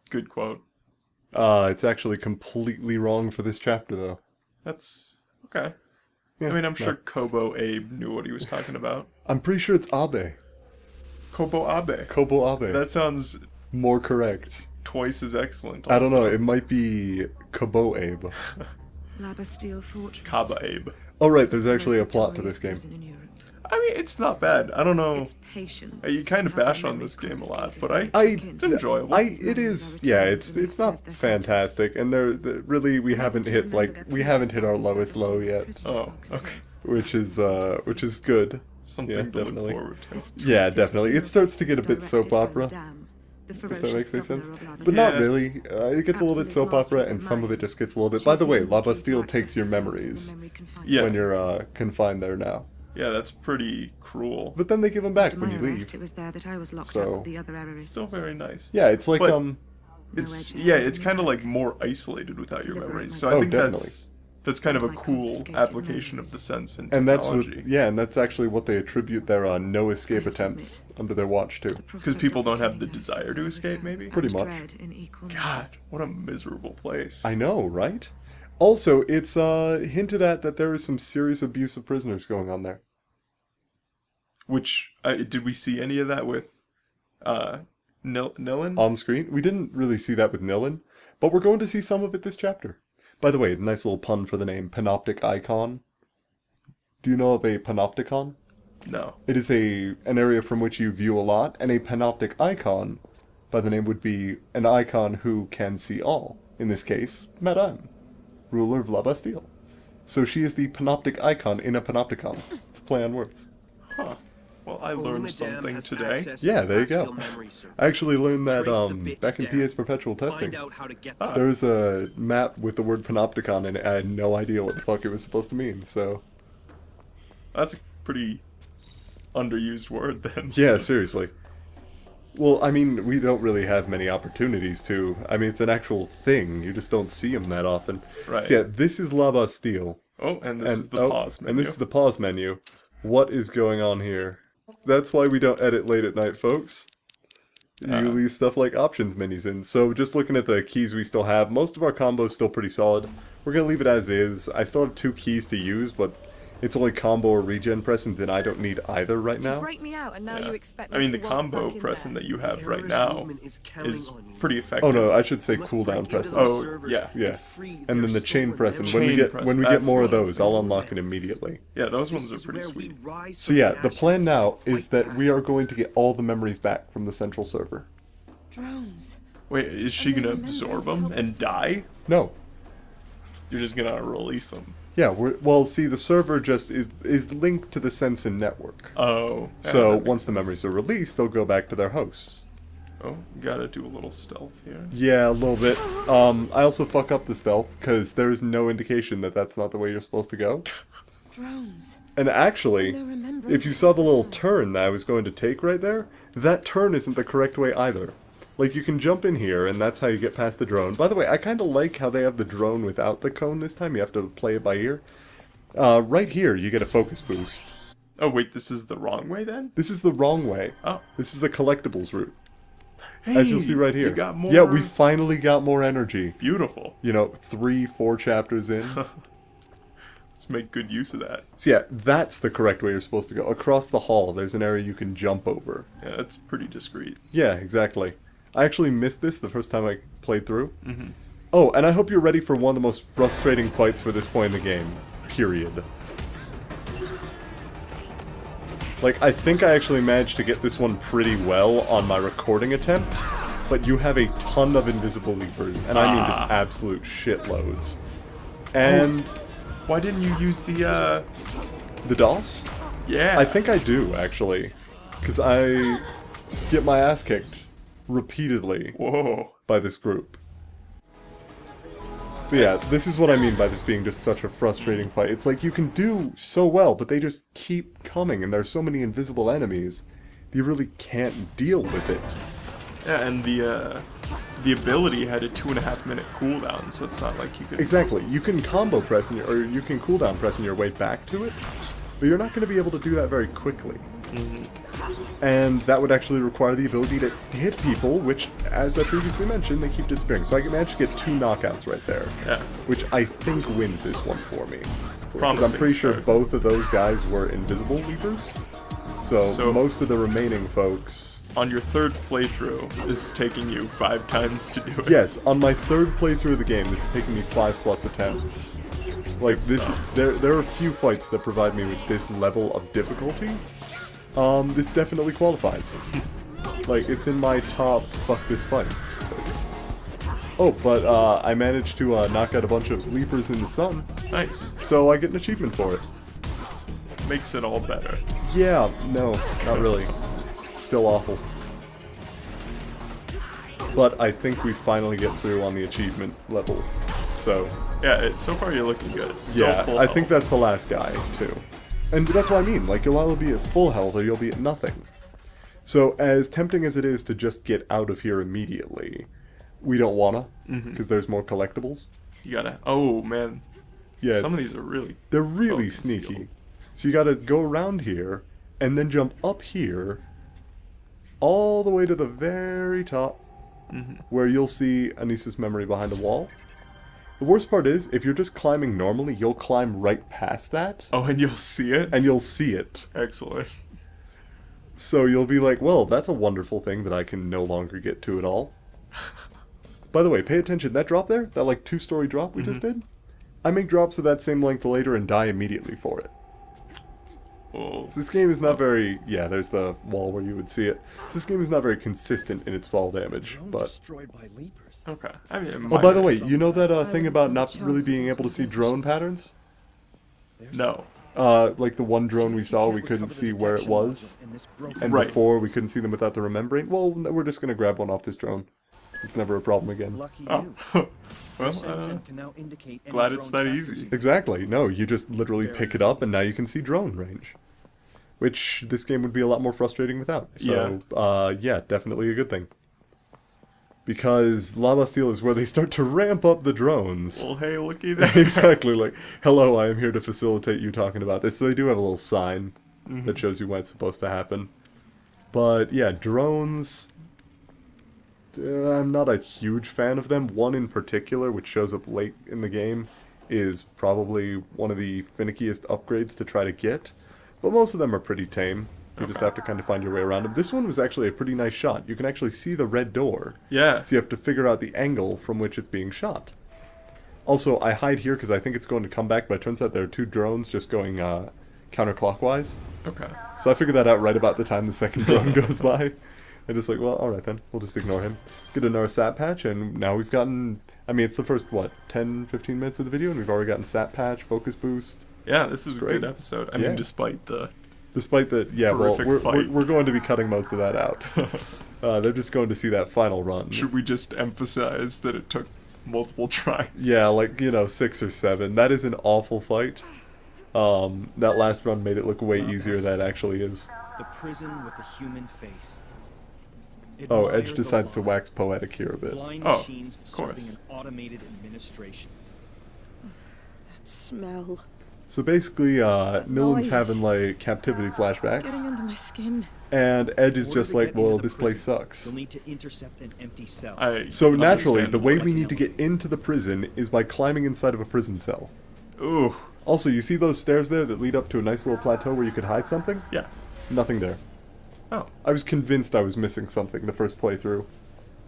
Good quote. It's actually completely wrong for this chapter, though. That's okay. Yeah, I mean, I'm no. sure Kobo Abe knew what he was talking about. I'm pretty sure it's Abe. Kobo Abe. Kobo Abe. That sounds more correct. twice as excellent. I don't know, also. it might be Kobo Abe. La Bastille Fortress. Kaba Abe. Oh right, there's actually a plot to this game. I mean, it's not bad. I don't know. It's patience. You kind of How bash the on memory this game a lot, confiscated. but it's enjoyable. It is, yeah, it's not fantastic, and really we haven't hit our lowest low yet, Oh, okay. which is good. Something Yeah, to definitely. look forward to. Yeah, definitely. It starts to get a bit soap opera, if that makes any sense. But not Yeah. really. It gets a little bit soap opera, and some of it just gets a little bit. By the way, La Bastille takes your memories Yes. when you're confined there now. Yeah, that's pretty cruel. But then they give them back when you leave. It was there that I was locked So- up with the other errorists. Still very nice. Yeah, it's like But- It's kind of like more isolated without your memories. So I Oh, think definitely. that's kind of a cool application of the sense and And that's technology. and that's actually what they attribute their no escape attempts under their watch to. Because people don't have the desire to escape, maybe? Pretty much. God, what a miserable place. I know, right? Also, it's hinted at that there is some serious abuse of prisoners going on there. Which, did we see any of that with Nilin? On screen. We didn't really see that with Nilin, but we're going to see some of it this chapter. By the way, nice little pun for the name, Panoptic Icon. Do you know of a Panopticon? No. It is an area from which you view a lot, and a Panoptic Icon, by the name, would be an icon who can see all. In this case, Madame, ruler of La Bastille. So she is the Panoptic Icon in a Panopticon. It's a play on words. Huh. Well, I learned something today. Yeah, there you go. I actually learned that back in PA's perpetual testing. There was a map with the word Panopticon in it. I had no idea what the fuck it was supposed to mean, so... That's a pretty underused word then. Yeah, seriously. Well, I mean, we don't really have many opportunities to. I mean, it's an actual thing. You just don't see them that often. Right. So yeah, this is La Bastille. Oh, and this is the pause menu. And this is the pause menu. What is going on here? That's why we don't edit late at night, folks. You leave stuff like options menus in. So just looking at the keys we still have, most of our combos still pretty solid. We're going to leave it as is. I still have 2 keys to use, but it's only combo or regen pressings, and I don't need either right now. Break me out, and now you expect me I mean, to the waltz combo back in pressing there. that you have right now is pretty effective. Oh no, I should say cooldown pressing. Oh, yeah. Yeah. And then the chain pressing. When we Chain get pressing, more that's of those, I'll unlock it immediately. Yeah, those ones are pretty sweet. So yeah, the plan now is that we are going to get all the memories back from the central server. Drones. Wait, is she gonna absorb them and die? No. You're just gonna release them. Yeah, well, see, the server just is linked to the Sensen network. Oh. So that makes once the sense. memories are released, they'll go back to their hosts. Oh, gotta do a little stealth here. Yeah, a little bit. I also fuck up the stealth, because there is no indication that that's not the way you're supposed to go. Drones. And actually, No remembrance if you saw the little this time. turn that I was going to take right there, that turn isn't the correct way either. Like, you can jump in here, and that's how you get past the drone. By the way, I kind of like how they have the drone without the cone this time. You have to play it by ear. Right here, you get a focus boost. Oh, wait, this is the wrong way then? This is the wrong way. Oh. This is the collectibles route. Hey, As you'll see right here. You got more. Yeah, we finally got more energy. Beautiful. You know, 3-4 chapters in. Let's make good use of that. So yeah, that's the correct way you're supposed to go. Across the hall, there's an area you can jump over. Yeah, that's pretty discreet. Yeah, exactly. I actually missed this the first time I played through. Mm-hmm. Oh, and I hope you're ready for one of the most frustrating fights for this point in the game. Period. Like, I think I actually managed to get this one pretty well on my recording attempt, but you have a ton of invisible leapers, and I mean just absolute shitloads. And... Why didn't you use the DOS? Yeah. I think I do, actually. Because I get my ass kicked repeatedly Whoa. by this group. But yeah, this is what I mean by this being just such a frustrating fight. It's like you can do so well, but they just keep coming, and there's so many invisible enemies that you really can't deal with it. Yeah, and the ability had a 2.5 minute cooldown, so it's not like you could... Exactly. You can combo press or you can cooldown press on your way back to it, but you're not going to be able to do that very quickly. And that would actually require the ability to hit people, which, as I previously mentioned, they keep disappearing. So I managed to get 2 knockouts right there. Yeah. Which I think wins this one for me. Because I'm Promising pretty sure start. both of those guys were invisible leapers. So most of the remaining folks... On your 3rd playthrough, this is taking you 5 times to do it. Yes, on my 3rd playthrough of the game, this is taking me 5+ attempts. Like, this, there are a few fights that provide me with this level of difficulty. This definitely qualifies. Like, it's in my top fuck this fight list. Oh, but I managed to knock out a bunch of leapers in the sun, Nice. so I get an achievement for it. Makes it all better. Yeah, no, not really. Still awful. But I think we finally get through on the achievement level, so... Yeah, so far you're looking good. It's still Yeah, full I health. think that's the last guy, too. And that's what I mean, like, you'll either be at full health or you'll be at nothing. So, as tempting as it is to just get out of here immediately, we don't wanna, because there's more collectibles. You gotta... Oh, man. Yeah, Some of these are really... they're really well sneaky. concealed. So you gotta go around here, and then jump up here, all the way to the very top, where you'll see Anissa's memory behind a wall. The worst part is, if you're just climbing normally, you'll climb right past that, Oh, and you'll see it? and you'll see it. Excellent. So you'll be like, well, that's a wonderful thing that I can no longer get to at all. By the way, pay attention, that drop there, that like 2-story drop we just did, I make drops of that same length later and die immediately for it. Oh, So this game is not very... Yeah, there's the wall where you would see it. So this game is not very consistent in its fall damage, Drone but... destroyed by leapers. okay. I mean, Oh, by the way, minus- you know that thing I about understand not the really chance being of able to see its drone positions. patterns? There's No. Like the one drone we saw, we couldn't see where it was. And Right. before, we couldn't see them without the remembering. Well, we're just gonna grab one off this drone. It's never a problem again. Lucky Oh. you. Well, Sensor can now indicate any glad it's drone that trackers easy. you- Exactly. No, you just literally pick it up and now you can see drone range. Which this game would be a lot more frustrating without. So, yeah, definitely a good thing. Because La Bastille is where they start to ramp up the drones. well, hey, looky there. Exactly, like, hello, I am here to facilitate you talking about this. So they do have a little sign that shows you when it's supposed to happen. But, yeah, drones... I'm not a huge fan of them. One in particular, which shows up late in the game, is probably one of the finickiest upgrades to try to get. But most of them are pretty tame. You just have to kind of find your way around them. This one was actually a pretty nice shot. You can actually see the red door. Yeah. So you have to figure out the angle from which it's being shot. Also, I hide here because I think it's going to come back, but it turns out there are 2 drones just going counterclockwise. Okay. So I figured that out right about the time the second drone goes by. And just like, well, alright then, we'll just ignore him. Get another sat patch, and now we've gotten... I mean, it's the first, what, 10, 15 minutes of the video, and we've already gotten sat patch, focus boost. Yeah, this is a Great. good episode. I Yeah. mean, despite the... Despite that, yeah, well, Horrific fight. we're going to be cutting most of that out. They're just going to see that final run. Should we just emphasize that it took multiple tries? Yeah, like, 6 or 7. That is an awful fight. That last run made it look way easier than it actually is. The prison with the human face. Oh, Admire Edge the decides to line. wax poetic here a bit. Blind Oh, machines of serving course. an automated administration. Smell. So basically, Nillen's noise. having, like, captivity Getting flashbacks, under my skin. and Edge is Order just to like, get into well, the this place prison, sucks. You'll need to intercept an empty cell. So naturally, understand the way more. we need to get into the prison is by climbing inside of a prison cell. Ooh. Also, you see those stairs there that lead up to a nice little plateau where you could hide something? Yeah. Nothing there. Oh. I was convinced I was missing something the first playthrough.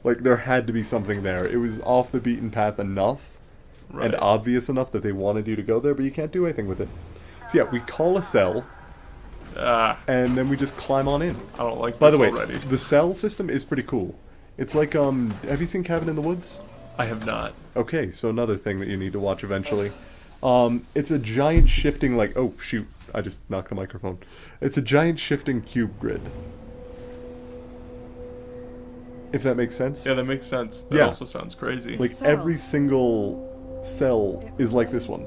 Like, there had to be something there. It was off the beaten path enough, Right. and obvious enough that they wanted you to go there, but you can't do anything with it. So yeah, we call a cell, and then we just climb on in. I don't like By this the way, already. the cell system is pretty cool. It's like, have you seen Cabin in the Woods? I have not. Okay, so another thing that you need to watch eventually. It's a giant shifting, like, oh shoot, I just knocked the microphone. It's a giant shifting cube grid. If that makes sense. Yeah, that makes sense. That Yeah. also sounds crazy. Like, Cell. every single cell is like this one.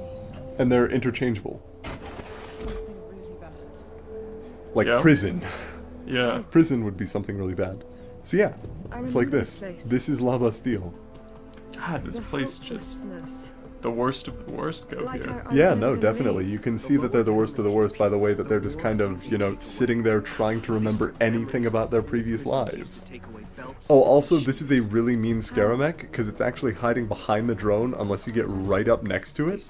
And they're interchangeable. Something really bad. Like Yeah. prison. yeah. Prison would be something really bad. So yeah, I it's like remember this. this place. This is La Bastille. God, this The place just... hopelessness. the worst of the worst go Like here. I was Yeah, never no, gonna definitely. leave. You can see that they're the worst of the worst by the way that they're just kind of, you know, sitting there trying to remember anything about their previous lives. Oh, also, this is a really mean Scaramech, because it's actually hiding behind the drone unless you get right up next to it.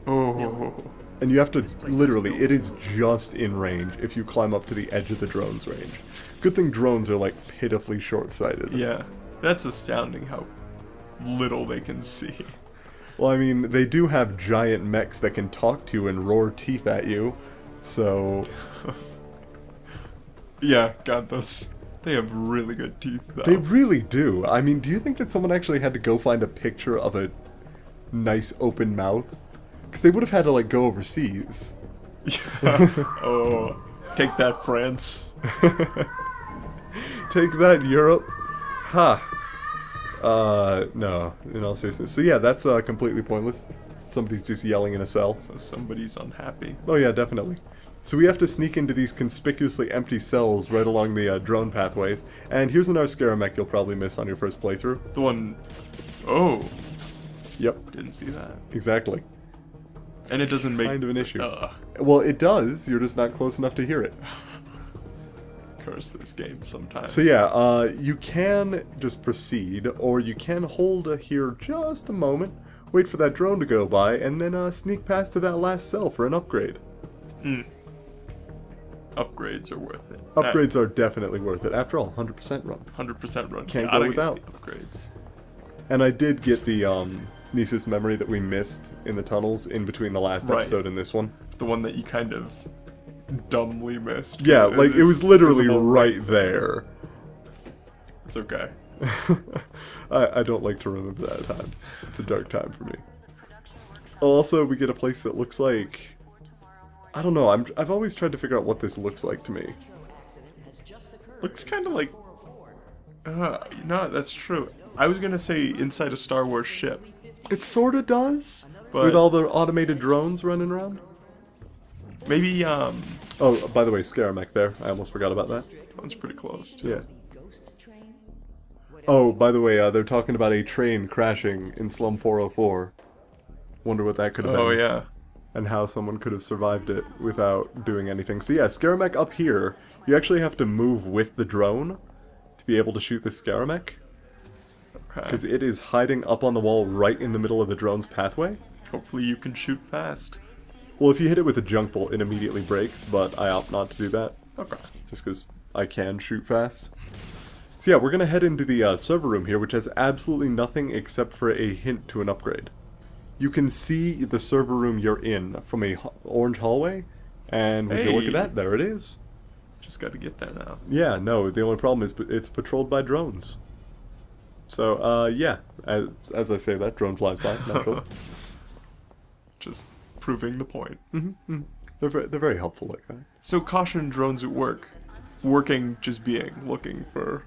Oh, And you have to, literally, it is just in range if you climb up to the edge of the drone's range. Good thing drones are, like, pitifully short-sighted. yeah. That's astounding how little they can see. Well, I mean, they do have giant mechs that can talk to you and roar teeth at you, so... Yeah, God, they have really good teeth, though. They really do. I mean, do you think that someone actually had to go find a picture of a nice open mouth? Because they would have had to, like, go overseas. Oh, take that, France. Take that, Europe. Ha. No, in all seriousness. So yeah, that's completely pointless. Somebody's just yelling in a cell. So somebody's unhappy. Oh yeah, definitely. So we have to sneak into these conspicuously empty cells right along the drone pathways. And here's another Scaramech you'll probably miss on your first playthrough. The one... Oh, Yep, didn't see that. exactly. And it doesn't make... Kind of an issue. Ugh, Well, it does, you're just not close enough to hear it. curse this game sometimes. So yeah, you can just proceed, or you can hold here just a moment, wait for that drone to go by, and then sneak past to that last cell for an upgrade. Upgrades are worth it. Upgrades are definitely worth it. After all, 100% run. 100% run. Can't Gotta go get without. the upgrades. And I did get the Nisus memory that we missed in the tunnels in between the last Right. episode and this one. The one that you kind of dumbly missed. Yeah, like it was It's literally visible right there. It's okay. I don't like to remember that time. It's a dark time for me. Also, we get a place that looks like... I don't know, I've always tried to figure out what this looks like to me. Looks kind of like... no, that's true. I was gonna say inside a Star Wars ship. It sorta does, But- with all the automated drones running around. Maybe, Oh, by the way, Scaramech there. I almost forgot about that. one's pretty close, too. Yeah. Oh, by the way, they're talking about a train crashing in Slum 404. Wonder what that could have been. Oh, yeah. And how someone could have survived it without doing anything. So yeah, Scaramech up here, you actually have to move with the drone to be able to shoot the Scaramech. Okay. Because it is hiding up on the wall right in the middle of the drone's pathway. Hopefully you can shoot fast. Well, if you hit it with a junk bolt, it immediately breaks, but I opt not to do that. Okay. Just because I can shoot fast. So yeah, we're going to head into the server room here, which has absolutely nothing except for a hint to an upgrade. You can see the server room you're in from a orange hallway, and would you look at Hey. that, there it is. Just gotta get there now. Yeah, no, the only problem is it's patrolled by drones. So, yeah, as I say that, drone flies by, naturally. Just proving the point. They're very helpful like that. So caution drones at work. Working, just being, looking for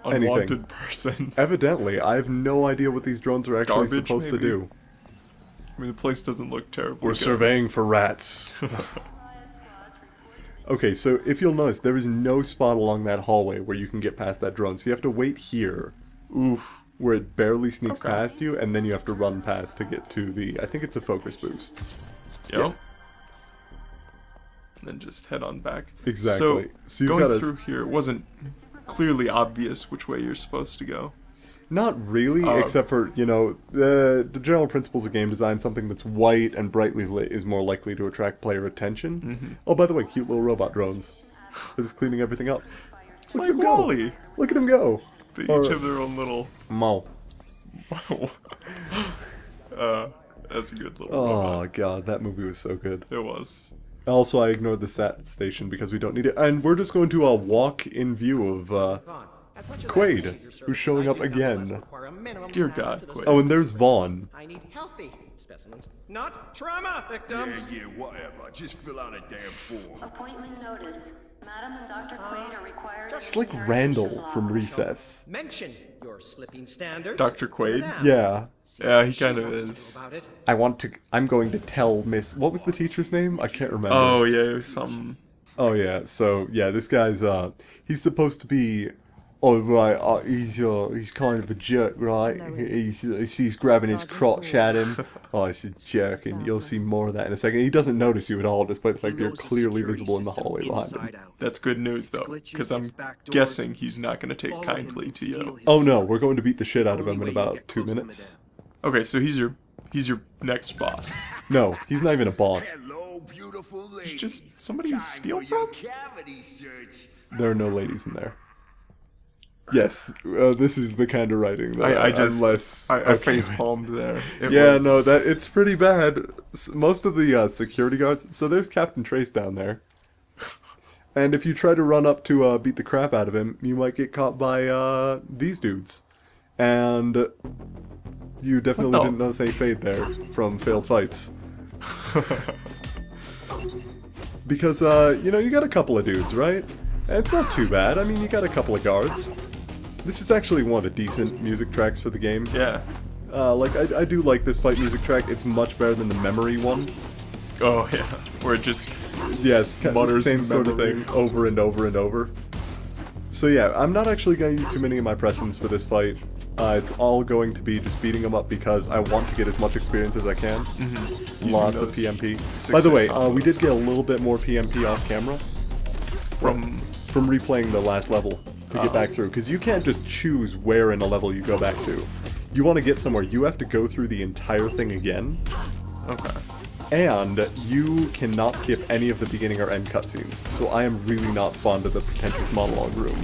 Anything. unwanted persons. Evidently, I have no idea what these drones are actually Garbage, supposed to maybe? do. I mean, the place doesn't look terrible. We're surveying for rats. Okay, so if you'll notice, there is no spot along that hallway where you can get past that drone, so you have to wait here, Oof. where it barely sneaks Okay. past you, and then you have to run past to get to the, I think it's a focus boost. Yep. Yeah. And then just head on back. Exactly. So you've going gotta- through here, it wasn't clearly obvious which way you're supposed to go. Not really, except for, you know, the general principles of game design, something that's white and brightly lit is more likely to attract player attention. Oh, by the way, cute little robot drones. They're just cleaning everything up. It's Look like at 'em go. Wally. Look at them go! They Or- each have their own little... Mo. That's a good little Oh, robot. God, that movie was so good. It was. Also, I ignored the sat station because we don't need it. And we're just going to walk in view of Quaid, who's showing up again. Dear God, Quaid. Oh, and there's Vaughn. I need healthy specimens, not trauma victims. Yeah, whatever. Just fill out a damn form. Appointment notice. Madam and Dr. Quaid are required. It's like Randall from Recess. Mention your slipping standards. Dr. Quaid? Yeah. Yeah, he kind of Wants to know is. about it. I'm going to tell Miss... What was the teacher's name? I can't remember. Oh, yeah, it was some... Oh, yeah. So, yeah, this guy's, he's supposed to be Oh right, he's kind of a jerk, right? He's grabbing his crotch at him. Oh, he's a jerk, and you'll see more of that in a second. He doesn't notice you at all, despite the fact that you're clearly visible in the hallway behind him. That's good news, though, because I'm guessing he's not going to take kindly to you. Oh no, we're going to beat the shit out of him in about 2 minutes. Okay, so he's your next boss. No, he's not even a boss. Hello, beautiful lady. He's just somebody you Time steal for your from? cavity search. There are no ladies in there. Yes, this is the kind of writing that I face palmed there. No, it's pretty bad. Most of the security guards. So there's Captain Trace down there, and if you try to run up to beat the crap out of him, you might get caught by these dudes, and you definitely didn't notice any fade there from failed fights. Because you got a couple of dudes, right? And it's not too bad. I mean, you got a couple of guards. This is actually one of the decent music tracks for the game. Yeah. I do like this fight music track. It's much better than the memory one. Oh yeah, where it just Mutters same sort of thing over and over and over. So yeah, I'm not actually going to use too many of my presents for this fight. It's all going to be just beating them up because I want to get as much experience as I can. Lots of PMP. By the way, we did get a little bit more PMP off camera from replaying the last level to get back through, because you can't just choose where in a level you go back to. You want to get somewhere, you have to go through the entire thing again. Okay. And you cannot skip any of the beginning or end cutscenes. So I am really not fond of the pretentious monologue room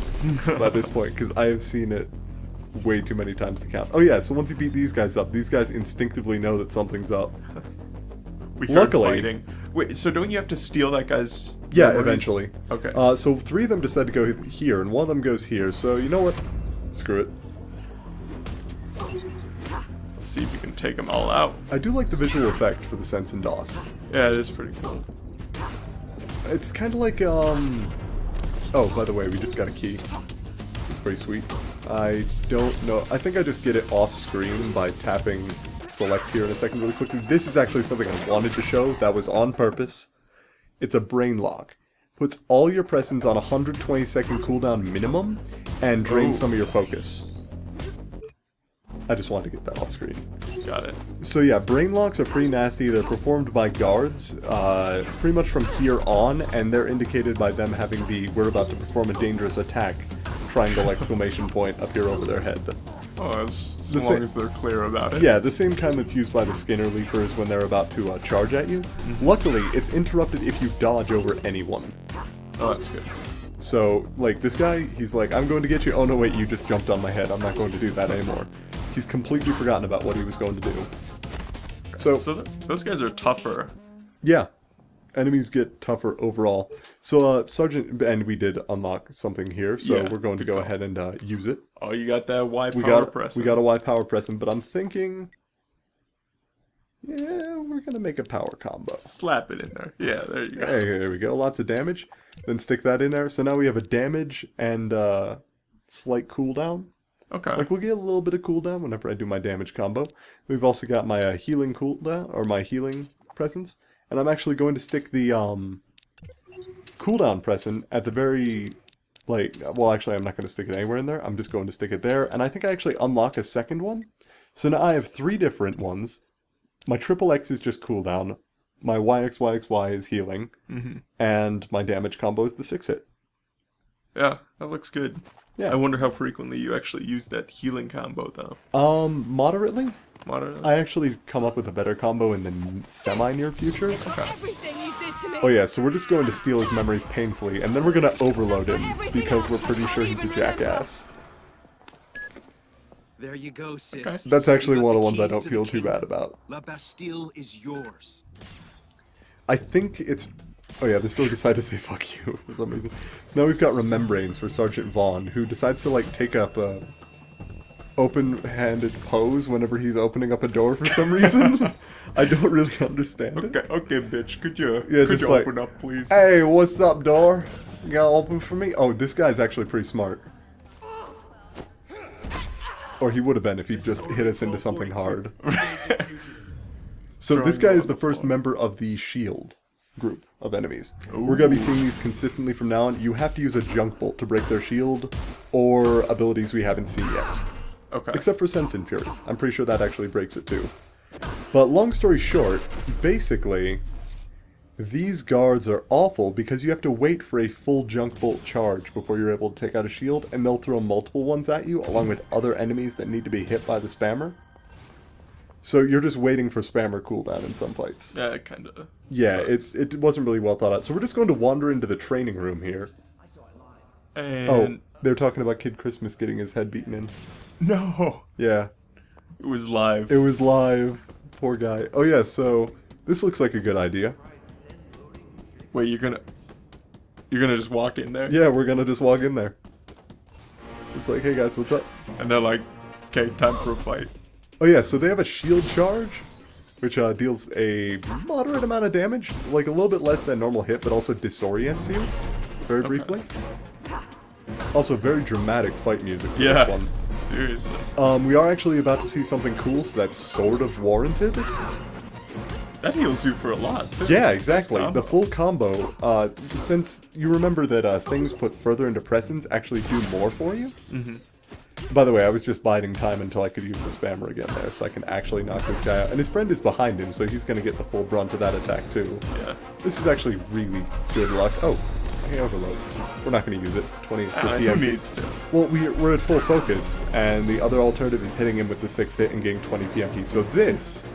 by this point, because I have seen it way too many times to count. Oh yeah, so once you beat these guys up, these guys instinctively know that something's up. We heard Luckily, fighting. Wait, so don't you have to steal that guy's yeah, memories? eventually. Okay. So 3 of them decide to go here, and 1 of them goes here. So you know what? Screw it. Let's see if we can take them all out. I do like the visual effect for the Sense and DOS. Yeah, it is pretty cool. It's kind of like, oh, by the way, we just got a key. Pretty sweet. I don't know. I think I just get it off screen by tapping select here in a second really quickly. This is actually something I wanted to show that was on purpose. It's a brain lock. Puts all your presents on 120-second cooldown minimum and drains some of your focus. I just wanted to get that off screen. Got it. So yeah, brain locks are pretty nasty. They're performed by guards, pretty much from here on, and they're indicated by them having the "we're about to perform a dangerous attack" triangle exclamation point up here over their head. Oh, as long as they're clear about it. Yeah, the same kind that's used by the Skinner Leapers when they're about to charge at you. Luckily, it's interrupted if you dodge over anyone. Oh, that's good. So, like, this guy, he's like, I'm going to get you. Oh no, wait, you just jumped on my head. I'm not going to do that anymore. He's completely forgotten about what he was going to do. So those guys are tougher. Yeah. Enemies get tougher overall. So, Sergeant, and we did unlock something here, so Yeah, we're going to good go call. ahead and use it. Oh, you got that Y power press. We got a Y power pressing, but I'm thinking, yeah, we're gonna make a power combo. Slap it in there. Yeah, there you go. Hey, there we go. Lots of damage. Then stick that in there. So now we have a damage and slight cooldown. Okay. Like, we'll get a little bit of cooldown whenever I do my damage combo. We've also got my healing cooldown, or my healing presence. And I'm actually going to stick the cooldown present at the very, like, well, actually, I'm not going to stick it anywhere in there. I'm just going to stick it there. And I think I actually unlock a second one. So now I have 3 different ones. My triple X is just cooldown. My YXYXY is healing. And my damage combo is the 6-hit. Yeah, that looks good. Yeah. I wonder how frequently you actually use that healing combo, though. Moderately. Moderately? I actually come up with a better combo in the semi-near future. Everything you did to me. Oh yeah, so we're just going to steal his memories painfully, and then we're going to overload him, because we're pretty sure he's a jackass. There you go, sis. That's actually You got one of the the ones I keys don't to feel the too kingdom. bad about. La Bastille is yours. I think it's... Oh yeah, they still decide to say fuck you for some reason. So now we've got Remembrance for Sergeant Vaughn, who decides to, like, take up a open-handed pose whenever he's opening up a door for some reason. I don't really understand it. Okay, bitch. Could you just like, open up, please? Hey, what's up, door? You gotta open for me? Oh, this guy's actually pretty smart. Or he would have been if he just hit us into something hard. So this guy is the first member of the Shield. group of enemies. We're going to be seeing these consistently from now on. You have to use a junk bolt to break their shield, or abilities we haven't seen yet. Okay. Except for Sense and Fury. I'm pretty sure that actually breaks it too. But long story short, basically, these guards are awful because you have to wait for a full junk bolt charge before you're able to take out a shield, and they'll throw multiple ones at you, along with other enemies that need to be hit by the spammer. So you're just waiting for spammer cooldown in some fights. Yeah, kind of. Yeah, it wasn't really well thought out. So we're just going to wander into the training room here. And Oh, they're talking about Kid Christmas getting his head beaten in. no, Yeah, it was live. it was live. Poor guy. Oh yeah, so this looks like a good idea. Wait, you're gonna just walk in there? Yeah, we're gonna just walk in there. It's like, hey guys, what's up? And they're like, okay, time for a fight. Oh yeah, so they have a shield charge, which deals a moderate amount of damage, like a little bit less than normal hit, but also disorients you very briefly. Also, very dramatic fight music for Yeah. this one. Seriously. We are actually about to see something cool, so that's sort of warranted. That heals you for a lot, too. Yeah, exactly. Nice The combo. full combo, since you remember that things put further into presence actually do more for you. Mm-hmm. By the way, I was just biding time until I could use the spammer again there, so I can actually knock this guy out. And his friend is behind him, so he's going to get the full brunt of that attack too. Yeah. This is actually really good luck. Oh, hey, overload. We're not going to use it. 20 Who PM. needs to? Well, we're at full focus, and the other alternative is hitting him with the 6th hit and getting 20 PMP. So this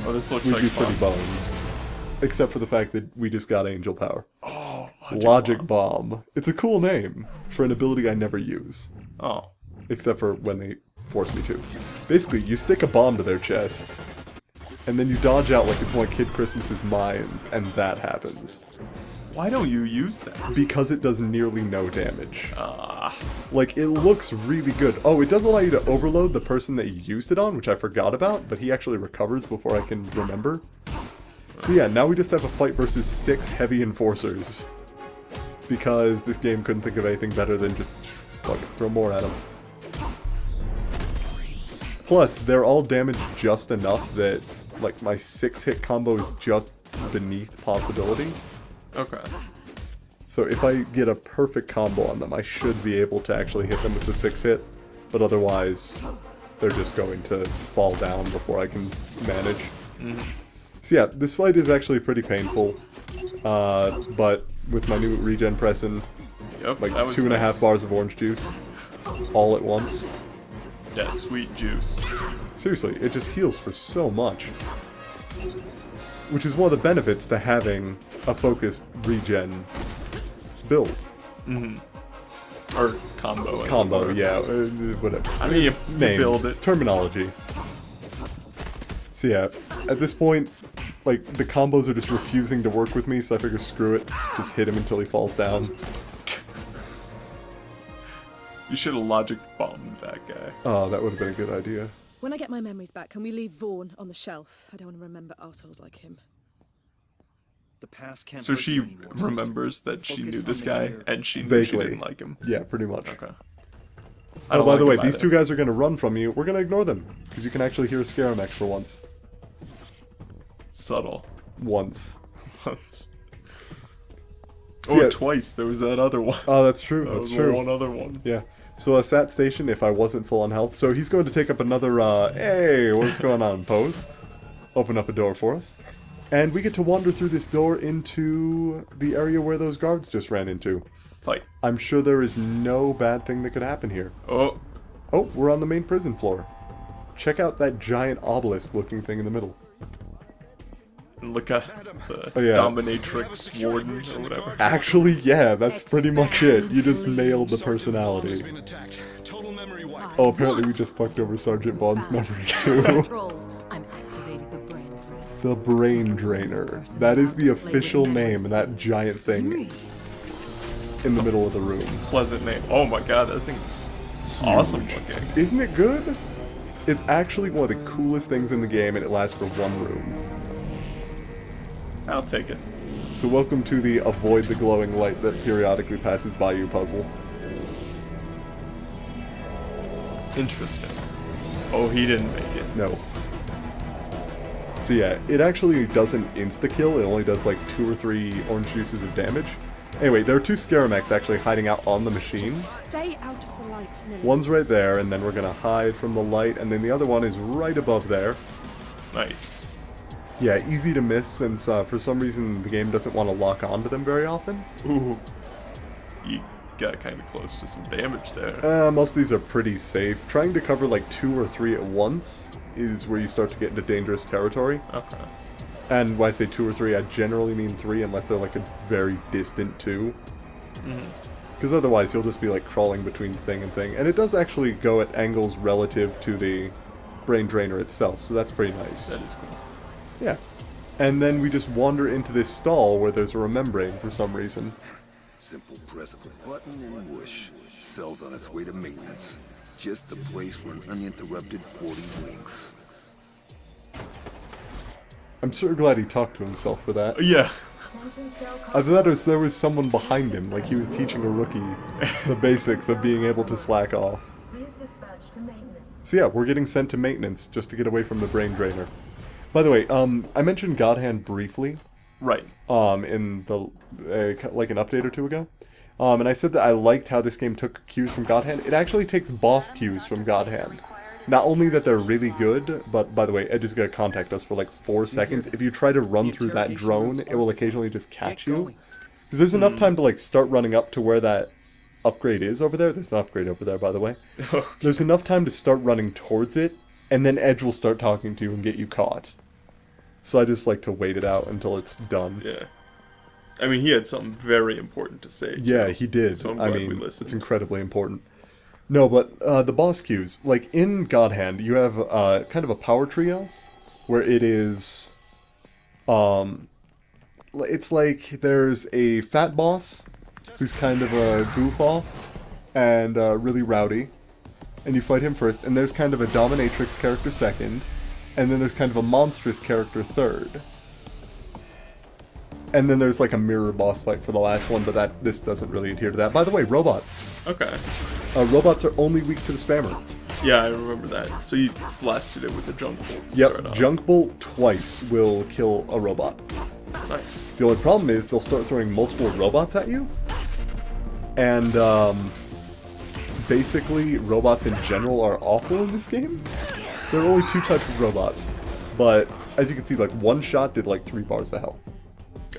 Oh, this looks would like be fun. pretty boned. Except for the fact that we just got Angel Power. Oh, Logic Bomb. It's a cool name for an ability I never use. Oh. Except for when they force me to. Basically, you stick a bomb to their chest, and then you dodge out like it's one of Kid Christmas's mines, and that happens. Why don't you use that? Because it does nearly no damage. Ah. Like, it looks really good. Oh, it does allow you to overload the person that you used it on, which I forgot about, but he actually recovers before I can remember. So yeah, now we just have a fight versus 6 heavy enforcers. Because this game couldn't think of anything better than just, fuck it, throw more at them. Plus, they're all damaged just enough that, like, my 6-hit combo is just beneath possibility. Okay. So if I get a perfect combo on them, I should be able to actually hit them with the 6-hit. But otherwise, they're just going to fall down before I can manage. So yeah, this fight is actually pretty painful. But with my new regen pressing, Yep. like that was 2.5 nice. bars of orange juice, all at once. Yeah, sweet juice. Seriously, it just heals for so much. Which is one of the benefits to having a focused regen build. Or combo. Combo, yeah, whatever. I mean, It's if you names, build it. terminology. So yeah, at this point, like, the combos are just refusing to work with me, so I figure screw it, just hit him until he falls down. You should have logic bombed that guy. Oh, that would have been a good idea. When I get my memories back, can we leave Vaughn on the shelf? I don't want to remember assholes like him. The past can't So hurt she you anymore, sister. remembers that she Focus knew on this the guy, here. and she knew she Vaguely. didn't like him. Yeah, pretty much. Okay. Oh, by the way, these two two guys are going to run from you. We're going to ignore them, because you can actually hear a Scaramouche for once. Subtle. Once. Once. So Oh, yeah- twice. There was that other one. Oh, that's true, That that's was true. one other one. Yeah. So a sat station if I wasn't full on health. So he's going to take up another, hey, what's going on, pose? Open up a door for us. And we get to wander through this door into the area where those guards just ran into. Fight. I'm sure there is no bad thing that could happen here. Oh, Oh, we're on the main prison floor. Check out that giant obelisk looking thing in the middle. and look at the Oh, yeah. dominatrix warden or whatever. Actually, yeah, that's pretty much it. You just nailed the personality. Oh, apparently we just fucked over Sergeant Bond's memory too. Controls. I'm activating the brain drain. The Brain Drainer. That is the official name of that giant thing in the middle of the room. Pleasant name. Oh my god, that thing's awesome looking. Isn't it good? It's actually one of the coolest things in the game, and it lasts for one room. I'll take it. So welcome to the avoid the glowing light that periodically passes by you puzzle. Interesting. Oh, he didn't make it. No. So yeah, it actually doesn't insta-kill, it only does like 2 or 3 orange juices of damage. Anyway, there are 2 Scaramechs actually hiding out on the machine. Stay out of the light, Lily. One's right there, and then we're gonna hide from the light, and then the other one is right above there. Nice. Yeah, easy to miss since for some reason the game doesn't want to lock onto them very often. Ooh. You got kind of close to some damage there. Most of these are pretty safe. Trying to cover like 2 or 3 at once is where you start to get into dangerous territory. Okay. And when I say 2 or 3, I generally mean 3 unless they're like a very distant 2. Because otherwise you'll just be like crawling between thing and thing. And it does actually go at angles relative to the brain drainer itself, so that's pretty nice. That is cool. Yeah. And then we just wander into this stall where there's a remembrane for some reason. Simple press of a button and whoosh. Cell's on its way to maintenance. Just the place for an uninterrupted 40 winks. I'm sure glad he talked to himself for that. Yeah. I thought there was someone behind him, like he was teaching a rookie the basics of being able to slack off. So yeah, we're getting sent to maintenance just to get away from the brain drainer. By the way, I mentioned God Hand briefly. Right. In the like an update or 2 ago. And I said that I liked how this game took cues from God Hand. It actually takes boss cues from God Hand. Not only that they're really good, but by the way, Edge is going to contact us for like 4 seconds. If you try to run through that drone, it will occasionally just catch you. Because there's enough time to like start running up to where that upgrade is over there. There's an upgrade over there, by the way. There's enough time to start running towards it, and then Edge will start talking to you and get you caught. So I just like to wait it out until it's done. Yeah. I mean, he had something very important to say. Yeah, he did. So I'm I glad mean, we listened. it's incredibly important. No, but the boss cues, like in God Hand, you have kind of a power trio, where it is, it's like there's a fat boss, who's kind of a goof off, and really rowdy, and you fight him first, and there's kind of a dominatrix character second, and then there's kind of a monstrous character third. And then there's like a mirror boss fight for the last one, but this doesn't really adhere to that. By the way, robots. Okay. Robots are only weak to the spammer. Yeah, I remember that. So you blasted it with a junk bolt to Yep, start off. junk bolt twice will kill a robot. Nice. The only problem is they'll start throwing multiple robots at you. And basically, robots in general are awful in this game. There are only 2 types of robots. But as you can see, like one shot did like 3 bars of health.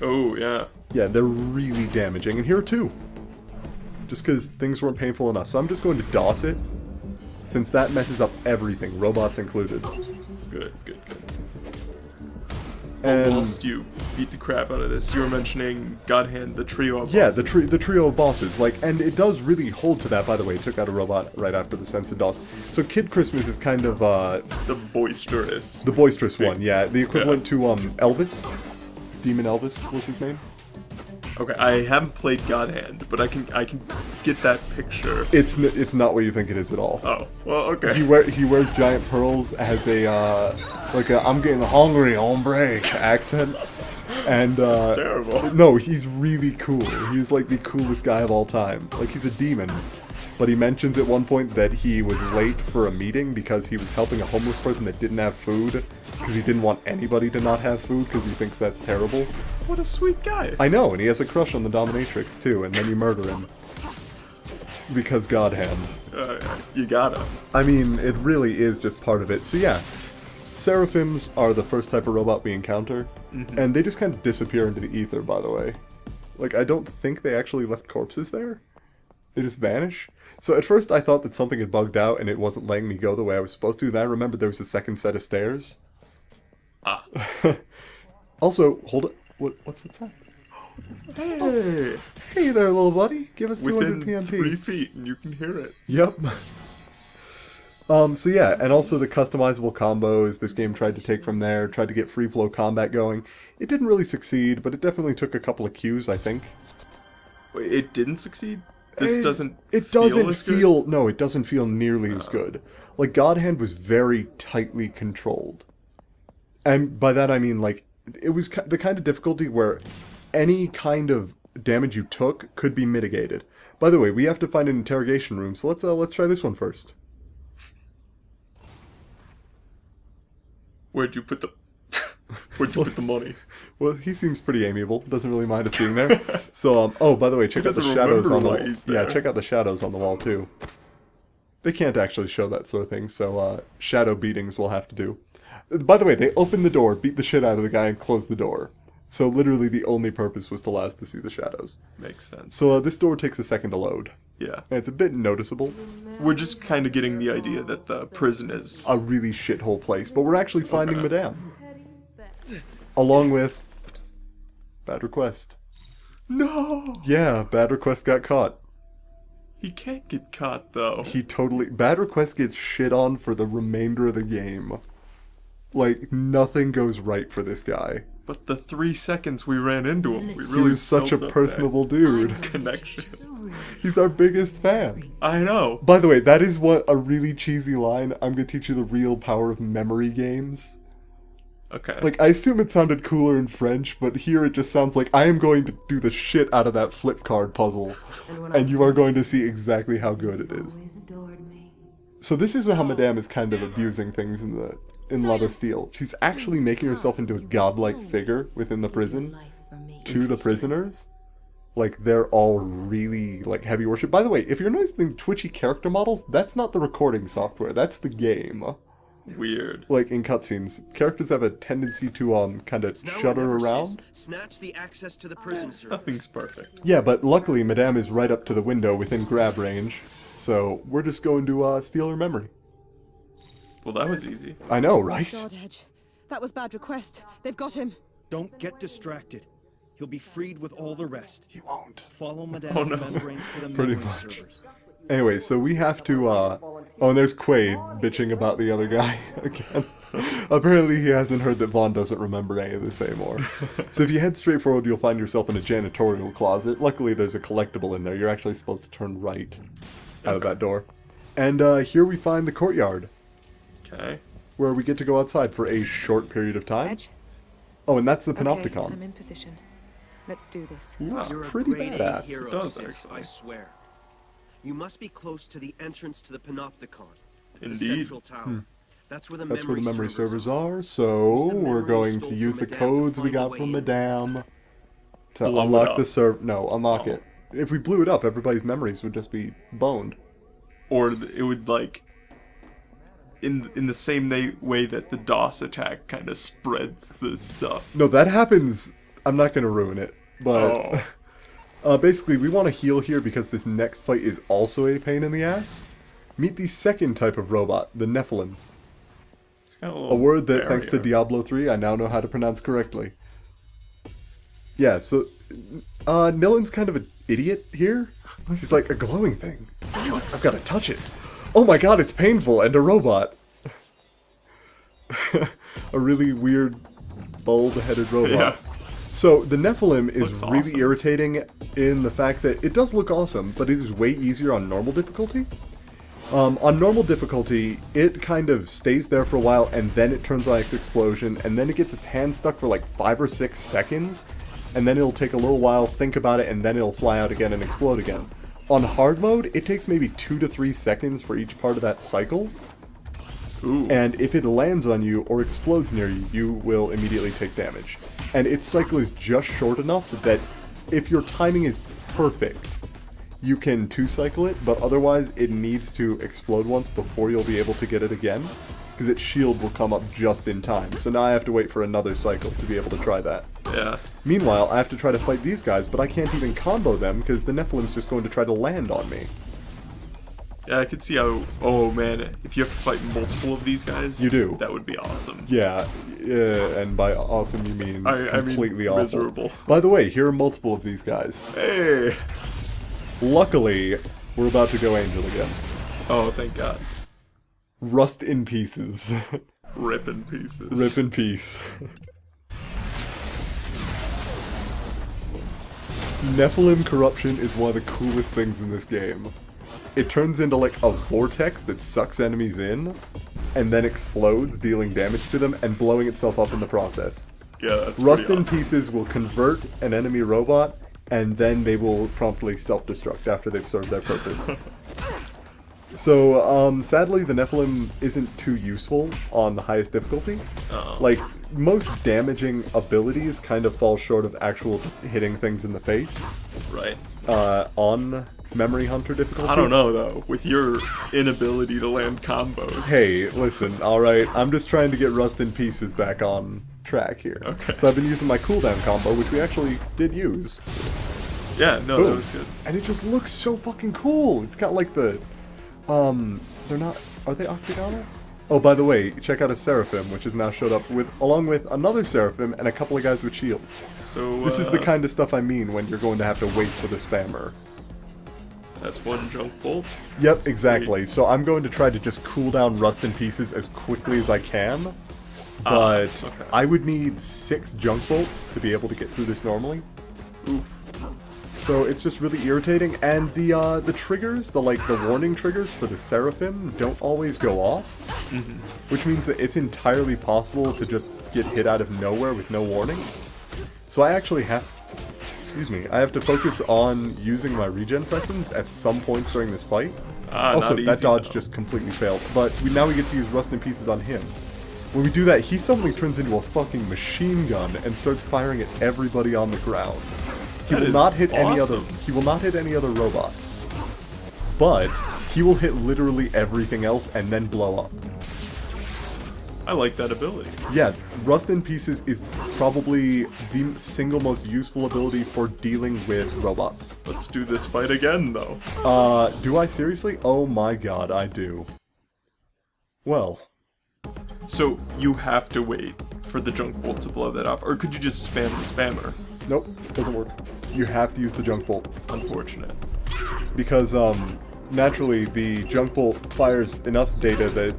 Oh, yeah. Yeah, they're really damaging. And here are 2. Just because things weren't painful enough. So I'm just going to DOS it, since that messes up everything, robots included. Good, good, good. And Whilst you beat the crap out of this, you were mentioning God Hand, the trio of yeah, bosses. the trio of bosses, like, and it does really hold to that. By the way, it took out a robot right after the sense of DOS. So Kid Christmas is kind of The boisterous. the boisterous one, yeah, the equivalent to Elvis, Demon Elvis was his name. Okay, I haven't played God Hand, but I can get that picture. It's not what you think it is at all. Oh, well, okay. He wears giant pearls, has a like a I'm getting hungry hombre accent, and That's terrible. no, he's really cool. He's like the coolest guy of all time. Like he's a demon, but he mentions at one point that he was late for a meeting because he was helping a homeless person that didn't have food because he didn't want anybody to not have food because he thinks that's terrible. What a sweet guy. I know, and he has a crush on the dominatrix too, and then you murder him because God Hand. You gotta. I mean, it really is just part of it. So yeah, Seraphims are the first type of robot we encounter, and they just kind of disappear into the ether, by the way. Like, I don't think they actually left corpses there. They just vanish. So at first I thought that something had bugged out and it wasn't letting me go the way I was supposed to. Then I remembered there was a second set of stairs. Ah. Also, hold it. What's that sound? Hey. Hey there, little buddy. Give us 200 Within PMP. 3 feet, and you can hear it. Yep. So yeah, and also the customizable combos this game tried to take from there, tried to get free flow combat going. It didn't really succeed, but it definitely took a couple of cues, I think. Wait, it didn't succeed? This doesn't It doesn't feel as good? feel no, it doesn't feel nearly as good. Like God Hand was very tightly controlled. And by that I mean like it was the kind of difficulty where any kind of damage you took could be mitigated. By the way, we have to find an interrogation room, so let's try this one first. Where'd you put the... Where'd you put the money? Well, he seems pretty amiable. Doesn't really mind us being there. So, oh, by the way, check out the doesn't shadows on remember the why wall. he's Yeah, there. check out the shadows on the wall too. They can't actually show that sort of thing, so shadow beatings will have to do. By the way, they opened the door, beat the shit out of the guy, and closed the door. So literally the only purpose was to allow us to see the shadows. Makes sense. So this door takes a second to load. Yeah. And it's a bit noticeable. We're just kind of getting the idea that the prison is... A really shithole place, but we're actually finding Okay. Madame. Along with... Bad Request. No! Yeah, Bad Request got caught. He can't get caught, though. He totally... Bad Request gets shit on for the remainder of the game. Like, nothing goes right for this guy. But the 3 seconds we ran into him, we He really was such a built up personable that dude. connection. He's our biggest fan. I know. By the way, that is what a really cheesy line. I'm gonna teach you the real power of memory games. Okay. Like, I assume it sounded cooler in French, but here it just sounds like I am going to do the shit out of that flip card puzzle, and you are going to see exactly how good it is. So this is how Madame is kind of abusing things in La Bastille. She's actually making herself into a godlike figure within the prison to the prisoners. Like, they're all really, like, heavy worship. By the way, if you're noticing twitchy character models, that's not the recording software, that's the game. Weird. Like, in cutscenes, characters have a tendency to, kind of Now or shudder never, sis. around. Snatch the access to the prison servers. Nothing's perfect. Yeah, but luckily Madame is right up to the window within grab range, so we're just going to, steal her memory. Well, that was easy. I know, right? God, Edge. That was Bad Request. They've got him. Don't get distracted. He'll be freed with all the rest. He won't. Follow Madame's no. membranes to the Pretty memory much. servers. Anyway, so we have to, oh, and there's Quaid bitching about the other guy again. Apparently he hasn't heard that Vaughn doesn't remember any of this anymore. So if you head straight forward, you'll find yourself in a janitorial closet. Luckily, there's a collectible in there. You're actually supposed to turn right out of that door. And here we find the courtyard, Okay. where we get to go outside for a short period of time. Edge? Oh, and that's the Okay, panopticon. I'm in position. Let's do this. Looks You're pretty a grade A badass. hero, It does, sis, actually. I swear. You must be close to the entrance to the panopticon. The Indeed. central tower. That's where the That's where the memory servers are. are, so Use the we're memory going stole to use the from Madame to codes we find the got way from in. Madame to Blow it unlock the up. server. No, unlock Oh. it. If we blew it up, everybody's memories would just be boned. Or it would, like... In the same way that the DOS attack kind of spreads the stuff. No, that happens. I'm not going to ruin it, but Oh. basically we want to heal here because this next fight is also a pain in the ass. Meet the second type of robot, the Nephilim. It's got A word that, barrier. thanks to Diablo 3, I now know how to pronounce correctly. Yeah, so Nillen's kind of an idiot here. She's like, a glowing thing. I've got to touch it. Oh my god, it's painful, and a robot. A really weird, bulb-headed robot. Yeah. So, the Nephilim is Looks really awesome. irritating in the fact that it does look awesome, but it is way easier on normal difficulty. On normal difficulty, it kind of stays there for a while, and then it turns on its explosion, and then it gets its hand stuck for like 5 or 6 seconds, and then it'll take a little while, think about it, and then it'll fly out again and explode again. On hard mode, it takes maybe 2 to 3 seconds for each part of that cycle, Ooh. and if it lands on you or explodes near you, you will immediately take damage. And its cycle is just short enough that if your timing is perfect, you can 2-cycle it, but otherwise it needs to explode once before you'll be able to get it again, because its shield will come up just in time. So now I have to wait for another cycle to be able to try that. Yeah. Meanwhile, I have to try to fight these guys, but I can't even combo them because the Nephilim's just going to try to land on me. Yeah, I could see how... Oh, man. If you have to fight multiple of these guys... You do. That would be awesome. Yeah, and by awesome you mean I mean completely awful. miserable. By the way, here are multiple of these guys. Hey! Luckily, we're about to go Angel again. Oh, thank God. Rust in pieces. Rip in pieces. Rip in peace. Nephilim corruption is one of the coolest things in this game. It turns into like a vortex that sucks enemies in, and then explodes, dealing damage to them and blowing itself up in the process. Yeah, that's Rust pretty in awesome. pieces will convert an enemy robot, and then they will promptly self-destruct after they've served their purpose. So, sadly, the Nephilim isn't too useful on the highest difficulty. Uh-oh. Like, most damaging abilities kind of fall short of actual just hitting things in the face. Right. On Memory Hunter difficulty. I don't know, though. With your inability to land combos. Hey, listen, alright, I'm just trying to get Rust in Pieces back on track here. Okay. So I've been using my cooldown combo, which we actually did use. Yeah, no, Boom. that was good. And it just looks so fucking cool. It's got like the, they're not, are they octagonal? Oh, by the way, check out a Seraphim, which has now showed up with, along with another Seraphim and a couple of guys with shields. So, This is the kind of stuff I mean when you're going to have to wait for the spammer. That's one junk bolt. Yep, exactly. So I'm going to try to just cool down Rust in Pieces as quickly as I can. But okay. I would need 6 junk bolts to be able to get through this normally. Oof. So it's just really irritating, and the triggers, the warning triggers for the Seraphim don't always go off, which means that it's entirely possible to just get hit out of nowhere with no warning. So I actually have, I have to focus on using my regen presence at some points during this fight. Also, not that easy, dodge though. just completely failed, but now we get to use Rust in Pieces on him. When we do that, he suddenly turns into a fucking machine gun and starts firing at everybody on the ground. He That will is not hit any other. awesome. He will not hit any other robots, but he will hit literally everything else and then blow up. I like that ability. Yeah, Rust in Pieces is probably the single most useful ability for dealing with robots. Let's do this fight again, though. Do I seriously? Oh my god, I do. Well, So, you have to wait for the junk bolt to blow that up, or could you just spam the spammer? nope, doesn't work. You have to use the junk bolt. Unfortunate. Because naturally the junk bolt fires enough data that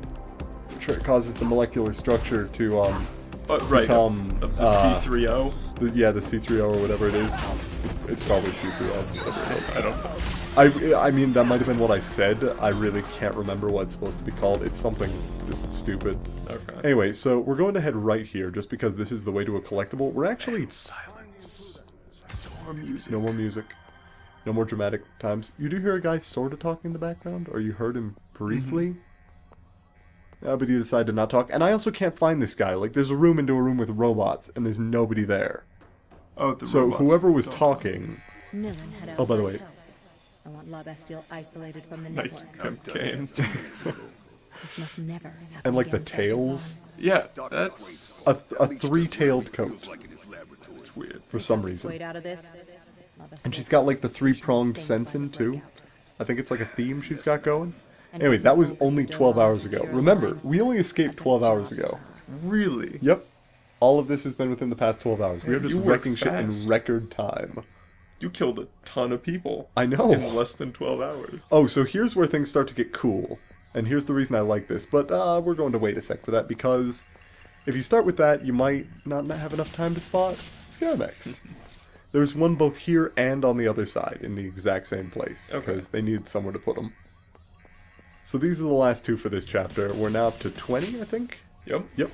causes the molecular structure to Right, become of the C3O? the C3O or whatever it is. It's probably C3O. Whatever it is. I don't know. I mean that might have been what I said. I really can't remember what it's supposed to be called. It's something just stupid. Okay. Anyway, so we're going to head right here just because this is the way to a collectible. We're actually Silence. No more music. no more music. No more dramatic times. You do hear a guy sort of talking in the background, or you heard him briefly. But he decided to not talk. And I also can't find this guy. Like, there's a room into a room with robots, and there's nobody there. Oh, the So robots whoever was don't- talking... Millen had Oh, by the outside way. help. I want La Bastille isolated from the Nice network. campaign. This must never happen And, like, the again, Dr. tails. Yeah, that's... A three-tailed coat, It's weird. for some reason. Wait out of this. La And Bastille she's got, like, the three-pronged stained by the sensen, too. breakout. I think it's, like, a theme she's got going. Anyway, that was only 12 hours ago. Remember, we only escaped 12 hours ago. Really? Yep. All of this has been within the past 12 hours. We are just You work wrecking shit in fast. record time. You killed a ton of people. I know. In less than 12 hours. Oh, so here's where things start to get cool. And here's the reason I like this. But we're going to wait a sec for that, because if you start with that, you might not have enough time to spot Scaramecks. There's one both here and on the other side, in the exact same place. Okay. Because they needed somewhere to put them. So these are the last two for this chapter. We're now up to 20, I think? Yep. Yep.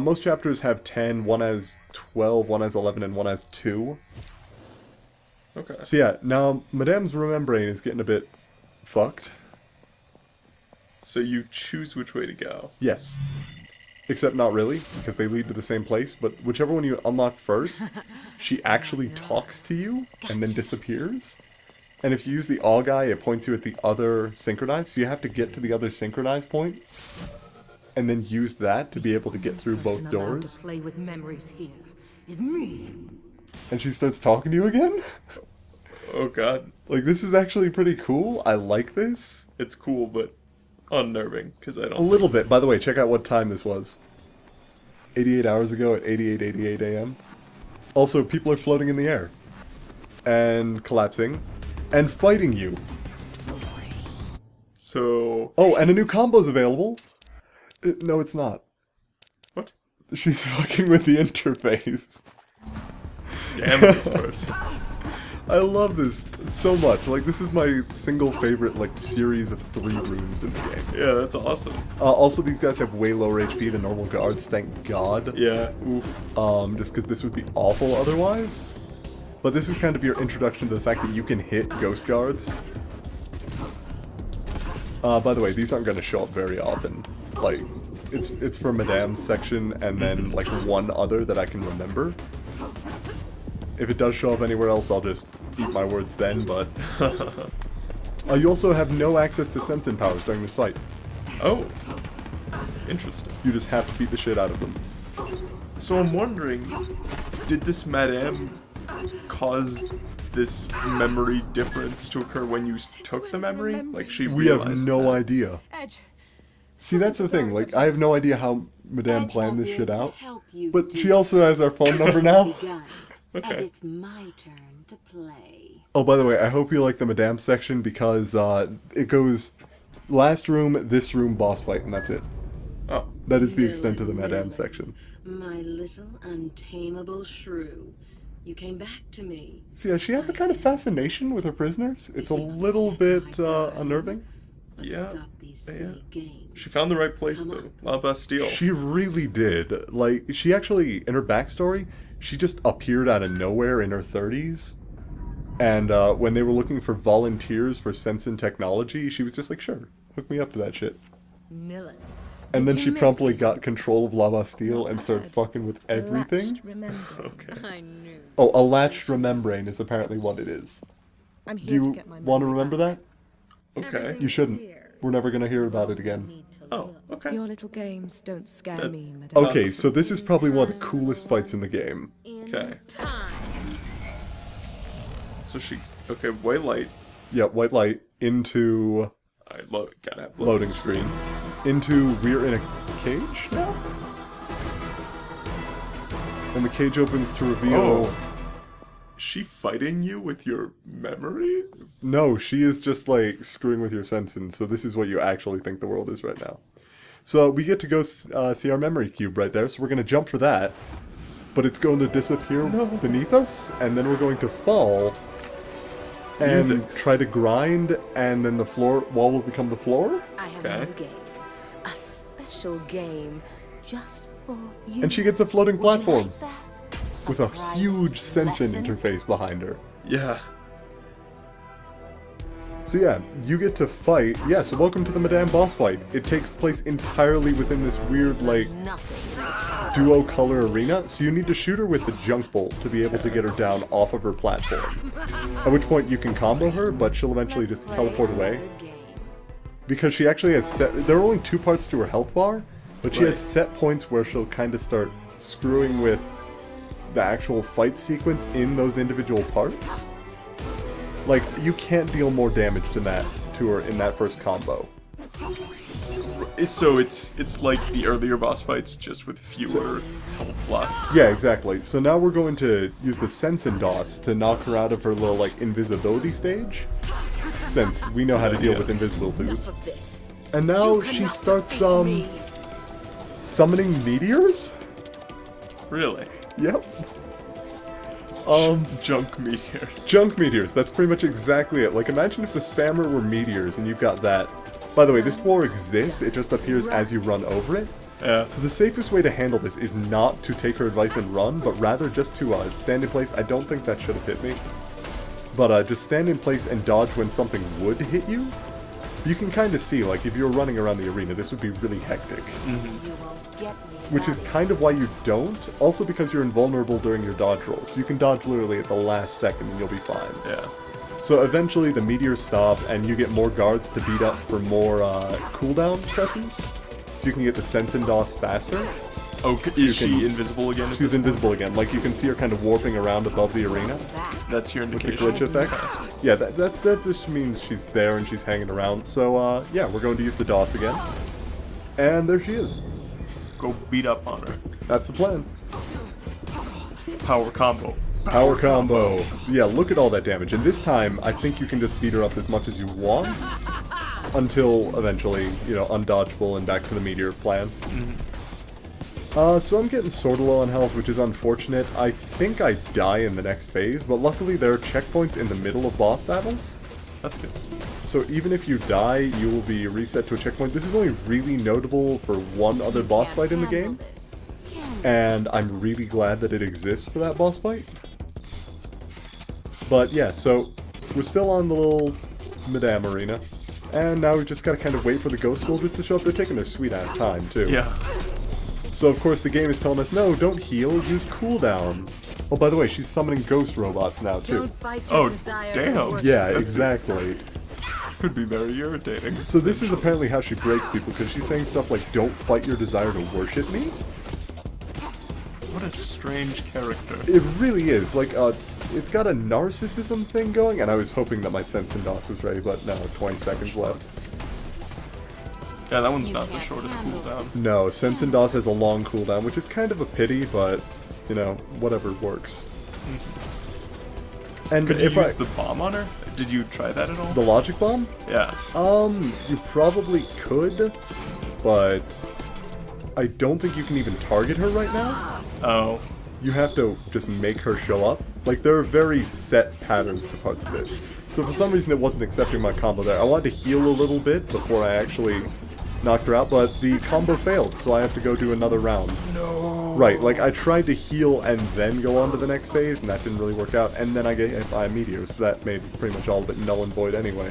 Most chapters have 10, one has 12, one has 11, and one has 2. Okay. So yeah, now Madame's Remembrane is getting a bit fucked. So you choose which way to go. Yes. Except not really, because they lead to the same place, but whichever one you unlock first, she actually talks to you and then disappears. And if you use the all guy, it points you at the other synchronized, so you have to get to the other synchronized point, and then use that to be able to get through both Person allowed doors. to play with memories here is me. And she starts talking to you again? Oh god. Like, this is actually pretty cool. I like this. It's cool, but unnerving, because I A don't... little bit. By the way, check out what time this was. 88 hours ago at 88 a.m. Also, people are floating in the air. And collapsing. And fighting you. So... Oh, and a new combo's available. No, it's not. What? She's fucking with the interface. Damn this person. I love this so much. Like, this is my single favorite, like, series of 3 rooms in the game. Yeah, that's awesome. Also, these guys have way lower HP than normal guards, thank God. Yeah, oof. Just because this would be awful otherwise. But this is kind of your introduction to the fact that you can hit ghost guards. By the way, these aren't going to show up very often. Like, It's for Madame's section and then like one other that I can remember. If it does show up anywhere else, I'll just eat my words then, but... you also have no access to Sensen powers during this fight. Oh. Interesting. You just have to beat the shit out of them. So I'm wondering, did this Madame cause this memory difference to occur when you took the memory? Like she We have realized no that. idea. Edge. See, that's the thing, like, I have no idea how Madame planned this shit out. Help you But do she also has our phone number now. begun. And Okay. it's my turn to play. Oh, by the way, I hope you like the Madame section because it goes last room, this room, boss fight, and that's it. Oh. That is the extent of the Madame section. My little untamable shrew. You came back to me. See, she has a kind of fascination with her prisoners. It's a little bit unnerving. Let's Yeah. stop these silly games. She found the right place though. La Bastille. She really did. Like, she actually, in her backstory, she just appeared out of nowhere in her 30s. And when they were looking for volunteers for Sensen technology, she was just like, sure, hook me up to that shit. Millen. And then Did she you miss promptly it? got control of La Bastille and Not started bad. fucking with everything. Latched remembering. Okay. I knew. Oh, a latched remembrane is apparently what it is. I'm Do here to you get my want to memory remember back. that? Okay. You shouldn't. We're never going to hear about it again. Oh, okay. Your little games don't scare That- me, madame. Okay, so this is probably one of the coolest fights in the game. Okay. So she. Okay, white light. Yeah, white light into I gotta have loading screen. Into we're in a cage now? And the cage opens to reveal... Oh. Is she fighting you with your memories? No, she is just like screwing with your senses, so this is what you actually think the world is right now. So we get to go see our memory cube right there, so we're going to jump for that. But it's going to disappear beneath us, and then we're going to fall and Music. try to grind, and then the wall will become the floor. I have Okay. a new game. A special game just for you. And she gets a floating Would you platform like that? with a private huge Sensen lesson? interface behind her. Yeah. So yeah, you get to fight. Yeah, so welcome to the Madame boss fight. It takes place entirely within this weird, like, Nothing. duo color arena, so you need to shoot her with the junk bolt to be able to get her down off of her platform. At which point you can combo her, but she'll eventually Let's just play teleport away. another game. Because she actually has there are only 2 parts to her health bar, but she has set points where she'll kind of start screwing with the actual fight sequence in those individual parts. Like, you can't deal more damage to her in that first combo. So it's like the earlier boss fights, just with fewer health blocks. Yeah, exactly. So now we're going to use the Sensen DOS to knock her out of her little, like, invisibility stage. Since we know how to deal with invisible dudes. Enough of this. And now You she cannot starts, defeat me. summoning meteors? Really? Yep. Junk meteors. Junk meteors, that's pretty much exactly it. Like, imagine if the spammer were meteors and you've got that. By the way, this floor exists, it just appears as you run over it. Yeah. So the safest way to handle this is not to take her advice and run, but rather just to stand in place. I don't think that should have hit me. But just stand in place and dodge when something would hit you. You can kind of see, like, if you were running around the arena, this would be really hectic. You won't get me. Which is kind of why you don't. Also because you're invulnerable during your dodge rolls. You can dodge literally at the last second and you'll be fine. Yeah. So eventually the meteors stop and you get more guards to beat up for more cooldown presses. So you can get the Sensen DOS faster. Oh, you is she can- invisible again? She's invisible again. Like, you can see her kind of warping around above the arena That's your with the indication. glitch effects. Yeah, that just means she's there and she's hanging around. So yeah, we're going to use the DOS again. And there she is. Go beat up on her. That's the plan. Power combo. Power combo. Yeah, look at all that damage. And this time, I think you can just beat her up as much as you want. Until eventually, you know, undodgeable and back to the meteor plan. So I'm getting sort of low on health, which is unfortunate. I think I die in the next phase, but luckily there are checkpoints in the middle of boss battles. That's good. So even if you die, you will be reset to a checkpoint. This is only really notable for one other boss fight in the game. And I'm really glad that it exists for that boss fight. But yeah, so we're still on the little Madame arena. And now we just gotta kind of wait for the ghost soldiers to show up. They're taking their sweet-ass time, too. Yeah. So, of course, the game is telling us, no, don't heal, use cooldown. Oh, by the way, she's summoning ghost robots now, too. Don't fight your Oh, desire to damn. worship. Yeah, exactly. Could be very irritating. So this is apparently how she breaks people, because she's saying stuff like, don't fight your desire to worship me? What a strange character. It really is. Like, it's got a narcissism thing going, and I was hoping that my Sense and DOS was ready, but no, 20 seconds left. Yeah, that one's not the shortest cooldown. No, Sense and DOS has a long cooldown, which is kind of a pity, but, you know, whatever works. And Could you if use the bomb on her? Did you try that at all? the logic bomb? Yeah. You probably could, but I don't think you can even target her right now. Oh. You have to just make her show up. Like, there are very set patterns to parts of this. So for some reason it wasn't accepting my combo there. I wanted to heal a little bit before I actually knocked her out, but the combo failed, so I have to go do another round. No. Right, like I tried to heal and then go on to the next phase, and that didn't really work out, and then I get hit by a meteor, so that made pretty much all of it null and void anyway.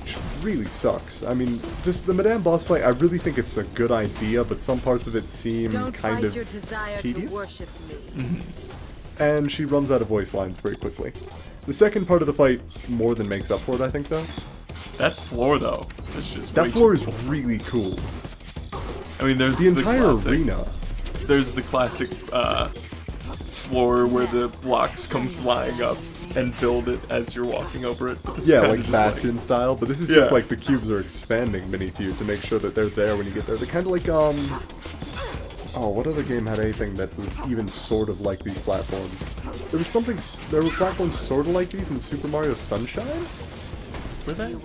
Which really sucks. I mean, just the Madame boss fight, I really think it's a good idea, but some parts of it seem Don't kind fight of your desire tedious. to worship me. And she runs out of voice lines very quickly. The second part of the fight more than makes up for it, I think, though. That floor, though, is just That way floor too is cool. really cool. I mean, there's The entire classic, arena. There's the classic floor where the blocks come flying up and build it as you're walking over it. But this is Yeah, kinda like just Bastion style, but this is just Yeah. like the cubes are expanding beneath you to make sure that they're there when you get there. They're kind of like, oh, what other game had anything that was even sort of like these platforms? There was something, there were platforms sort of like these in Super Mario Sunshine? Were they?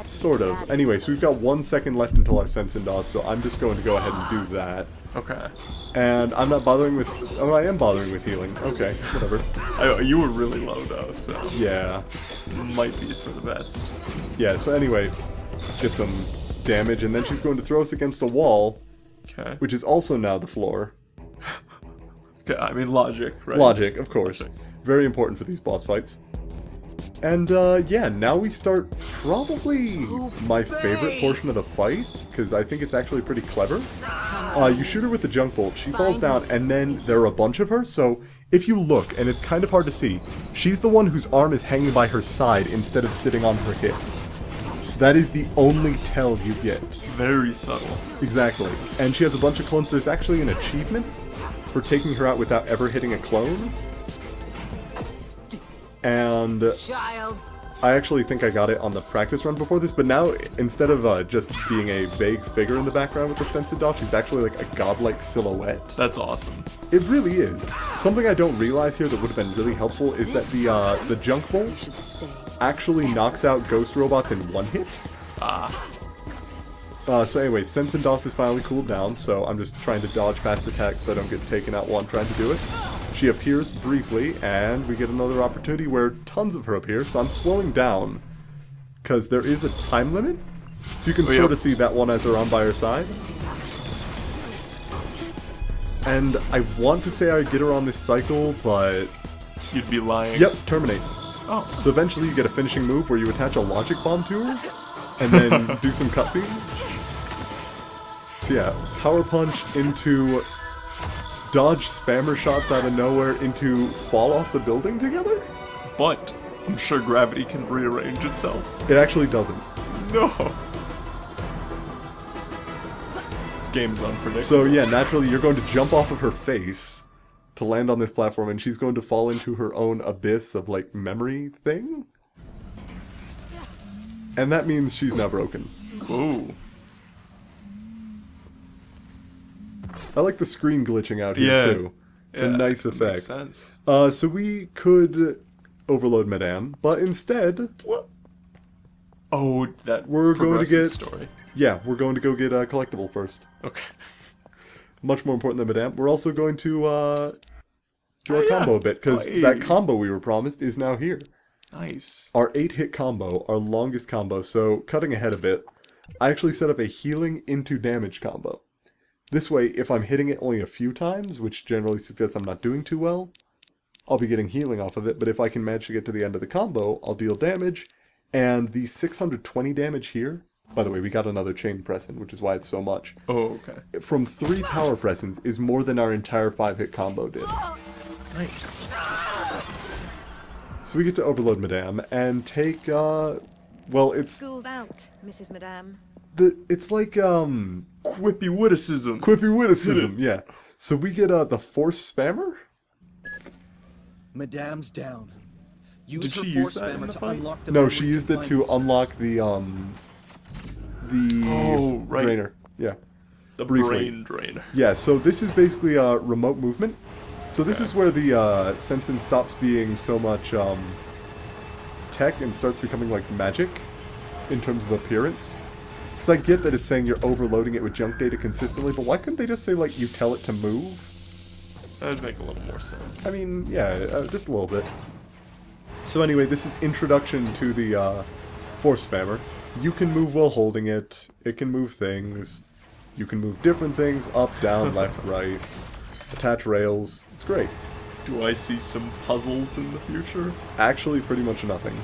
Sort of. Anyway, so we've got 1 second left until our Sense and DOS, so I'm just going to go ahead and do that. Okay. And I'm not bothering with, oh, I am bothering with healing. Okay, whatever. You were really low, though, so Yeah. might be for the best. Yeah, so anyway, get some damage, and then she's going to throw us against a wall, Okay. which is also now the floor. Okay, I mean, logic, right? Logic, of course. Logic. Very important for these boss fights. And, yeah, now we start probably my favorite portion of the fight, because I think it's actually pretty clever. You shoot her with the junk bolt, she falls down, and then there are a bunch of her, so if you look, and it's kind of hard to see, she's the one whose arm is hanging by her side instead of sitting on her hip. That is the only tell you get. Very subtle. Exactly. And she has a bunch of clones. There's actually an achievement for taking her out without ever hitting a clone. And Child. I actually think I got it on the practice run before this, but now, instead of just being a vague figure in the background with the Sense Doll, she's actually like a godlike silhouette. That's awesome. It really is. Something I don't realize here that would have been really helpful is that the junk bolt should stay. actually knocks out ghost robots in one hit. So anyway, Sense and DOS is finally cooled down, so I'm just trying to dodge past attacks so I don't get taken out while I'm trying to do it. She appears briefly, and we get another opportunity where tons of her appear, so I'm slowing down, because there is a time limit, so you can sort of see that one as her on by her side. And I want to say I get her on this cycle, but... You'd be lying. Yep, terminate. Oh. So eventually you get a finishing move where you attach a logic bomb to her, and then do some cutscenes. So yeah, power punch into dodge spammer shots out of nowhere into fall off the building together? But I'm sure gravity can rearrange itself. It actually doesn't. No. This game's unpredictable. So yeah, naturally you're going to jump off of her face to land on this platform, and she's going to fall into her own abyss of like memory thing. And that means she's now broken. Ooh. I like the screen glitching out here too. It's a nice effect. Makes sense. So we could overload Madame, but instead, What? Oh, that We're going to progressive get- story. yeah, we're going to go get a collectible first. Okay. Much more important than Madame. We're also going to do our yeah. combo a bit, because Hey. that combo we were promised is now here. Nice. Our 8-hit combo, our longest combo, so cutting ahead a bit, I actually set up a healing into damage combo. This way, if I'm hitting it only a few times, which generally suggests I'm not doing too well, I'll be getting healing off of it, but if I can manage to get to the end of the combo, I'll deal damage, And the 620 damage here, by the way, we got another chain present, which is why it's so much. Oh, okay. From 3 power presents is more than our entire 5-hit combo did. Nice. So we get to overload Madame and take, well, it's School's out, Mrs. Madame. it's like, Quippy witticism. quippy witticism, yeah. So we get, the Force Spammer? Madame's down. Did Use her she use force that in spammer the to fight? unlock the No, memory she used it to confinement unlock the Oh, right. drainer. Yeah. The briefly. brain drainer. Yeah, so this is basically remote movement. So this is where the Sensen stops being so much tech and starts becoming like magic in terms of appearance. Because I get that it's saying you're overloading it with junk data consistently, but why couldn't they just say like you tell it to move? That'd make a little more sense. I mean, yeah, just a little bit. So anyway, this is introduction to the Force Spammer. You can move while holding it. It can move things. You can move different things, up, down, left, right. Attach rails. It's great. Do I see some puzzles in the future? Actually, pretty much nothing.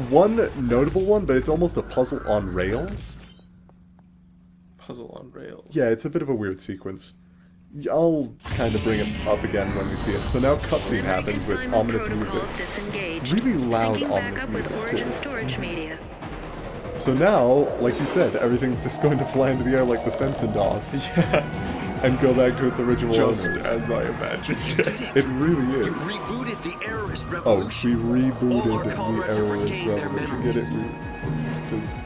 One notable one, but it's almost a puzzle on rails. Puzzle on rails. Yeah, it's a bit of a weird sequence. I'll kind of bring it up again when we see it. So now cutscene happens with ominous music. Really loud ominous music, too. So now, like you said, everything's just going to fly into the air like the Sensen DOS. Yeah. And go back to its original Just owners. as I imagined. It really is. You rebooted the errorist Oh, revolution. we All rebooted our the comrades have errorist regained their revolution. Get it? memories. 'Cause-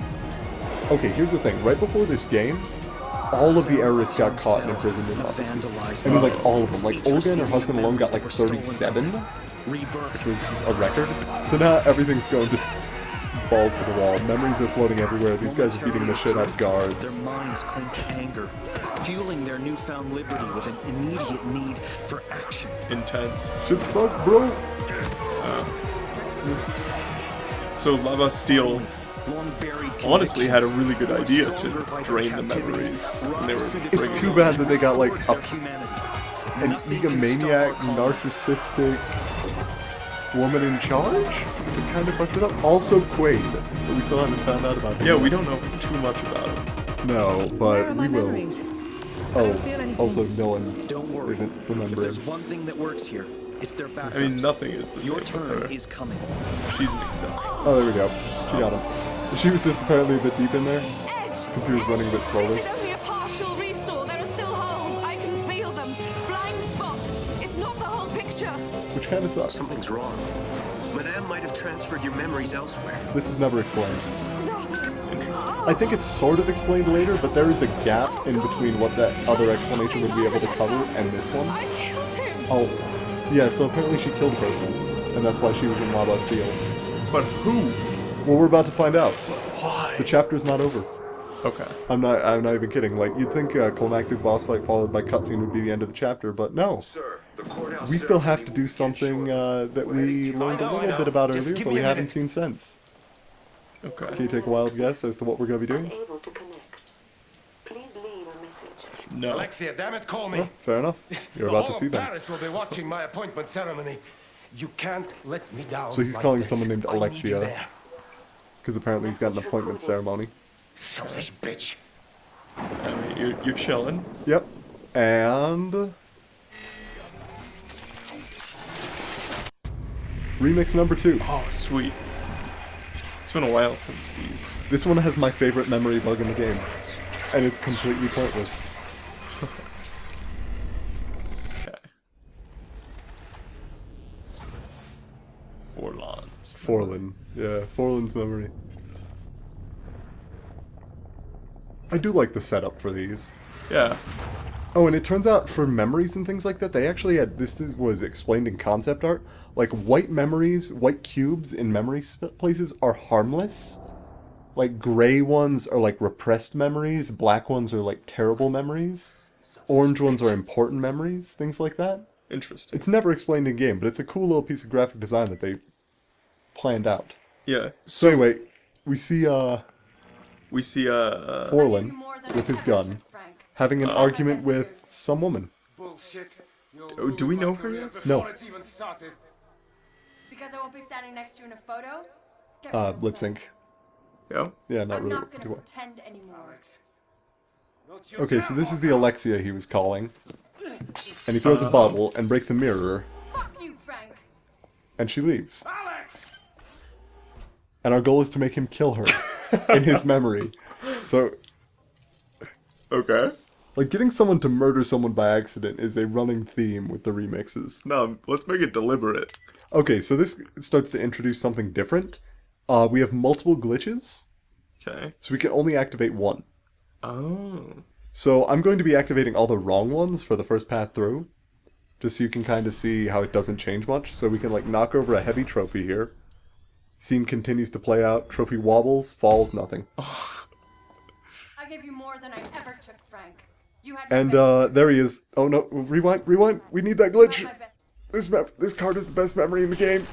Okay, here's the thing. Right before this game, all of the errorists got caught and imprisoned in Bastille. I mean, like, all of them. Like, Olga and her husband alone got, like, 37, which was a record. So now everything's going just balls to the wall. Memories are floating everywhere. These guys are beating the shit out of guards. Their minds cling to anger, fueling their newfound liberty with an immediate need for action. Intense. Shit's fucked, bro. So La Bastille Long buried honestly had a connections, really good forged idea stronger to by their drain the captivity, memories when they were rise through the It's bringing too them. bad that they got, like, towards a their humanity. an Nothing can egomaniac, stop our comrades. narcissistic woman in charge? Is it kind of fucked it up? Also Quaid, but we still haven't found out about him. Yeah, we don't know too much about him. No, Where but are my we will. memories? Oh, don't feel anything. also no one Don't worry. isn't If remembering. there's one thing that works here, it's their backups. I mean, nothing is the Your same with turn her. is coming. She's an exception. Oh, there we go. She got him. She was just apparently a bit deep in there. Edge! Computer's running a bit slowly. This is only a partial restore. There are still holes. I can feel them. Blind spots. It's not the whole picture. Which kind of sucks. Something's wrong. Madame might have transferred your memories elsewhere. This is never explained. I think it's sort of explained later, but there is a gap in between what that other explanation would be able to cover and this one. I killed him. Oh, yeah, so apparently she killed a person, and that's why she was in La Bastille. But who? Well, we're about to find out. Why? The chapter's not over. Okay. I'm not even kidding. Like, you'd think a climactic boss fight followed by cutscene would be the end of the chapter, but no. We still have to do something that we learned a little bit about earlier, but we haven't seen since. Can Okay. you take a wild guess as to what we're going to be doing? Able to connect. Please leave a message. No. Alexia, damn it, call me. Well, fair enough. You're about to see them. Paris will be watching my appointment ceremony. You can't let me down. So he's like calling this. someone named I need you Alexia. there. Because apparently he's got an appointment ceremony. Selfish bitch. I mean, you're chilling. Yep. And... remix number 2. Oh, sweet. It's been a while since these. This one has my favorite memory bug in the game. And it's completely pointless. Okay. Forlans. Forlin. Yeah, Forlin's memory. I do like the setup for these. Yeah. Oh, and it turns out for memories and things like that, they actually had, was explained in concept art, like white memories, white cubes in memory places are harmless. Like gray ones are like repressed memories, black ones are like terrible memories, orange ones are important memories, things like that. Interesting. It's never explained in game, but it's a cool little piece of graphic design that they planned out. Yeah. So anyway, we see We see Forlin with his gun having an argument with some woman. Oh, do we know her yet? No. Because I won't be standing next to you in a photo? lip sync. Yeah. Yeah, not I'm really. not gonna Do I? pretend anymore. Okay, so this is the Alexia he was calling. And he throws a bottle and breaks a mirror, Fuck you, Frank. and she leaves. And our goal is to make him kill her in his memory. So, Okay. like, getting someone to murder someone by accident is a running theme with the remixes. No, let's make it deliberate. Okay, so this starts to introduce something different. We have multiple glitches, Okay. so we can only activate one. Oh. So I'm going to be activating all the wrong ones for the first path through, just so you can kind of see how it doesn't change much. So we can, like, knock over a heavy trophy here. Scene continues to play out. Trophy wobbles, falls, nothing. I gave you more than I ever took, Frank. You had And my best. there he is. Oh no, rewind. We need that You had glitch. my best. This card is the best memory in the game.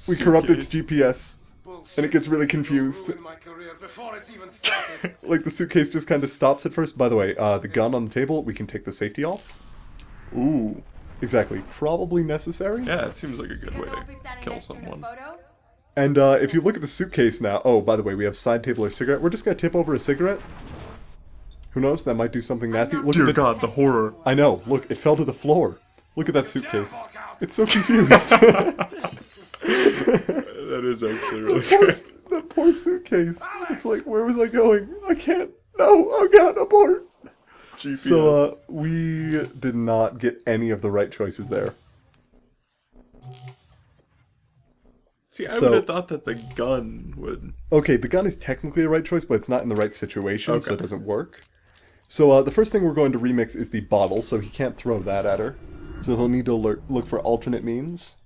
We corrupt its GPS, and it gets really confused. Like, the suitcase just kind of stops at first. By the way, the gun on the table, we can take the safety off. Ooh. Exactly. Probably necessary. Yeah, it seems like a good Guess way I won't be to standing kill next to you in a someone. photo. And if you look at the suitcase now... Oh, by the way, we have side table or cigarette. We're just going to tip over a cigarette. Who knows? That might do something nasty. Look Dear at the... God, the horror. I know. Look, it fell to the floor. Look at that suitcase. It's so confused. That is actually really good. That poor suitcase. It's like, where was I going? I can't. No. Oh God, abort. GPS. So, we did not get any of the right choices there. See, I so- would have thought that the gun would... Okay, the gun is technically the right choice, but it's not in the right situation, so Okay. it doesn't work. So the first thing we're going to remix is the bottle, so he can't throw that at her. So he'll need to look for alternate means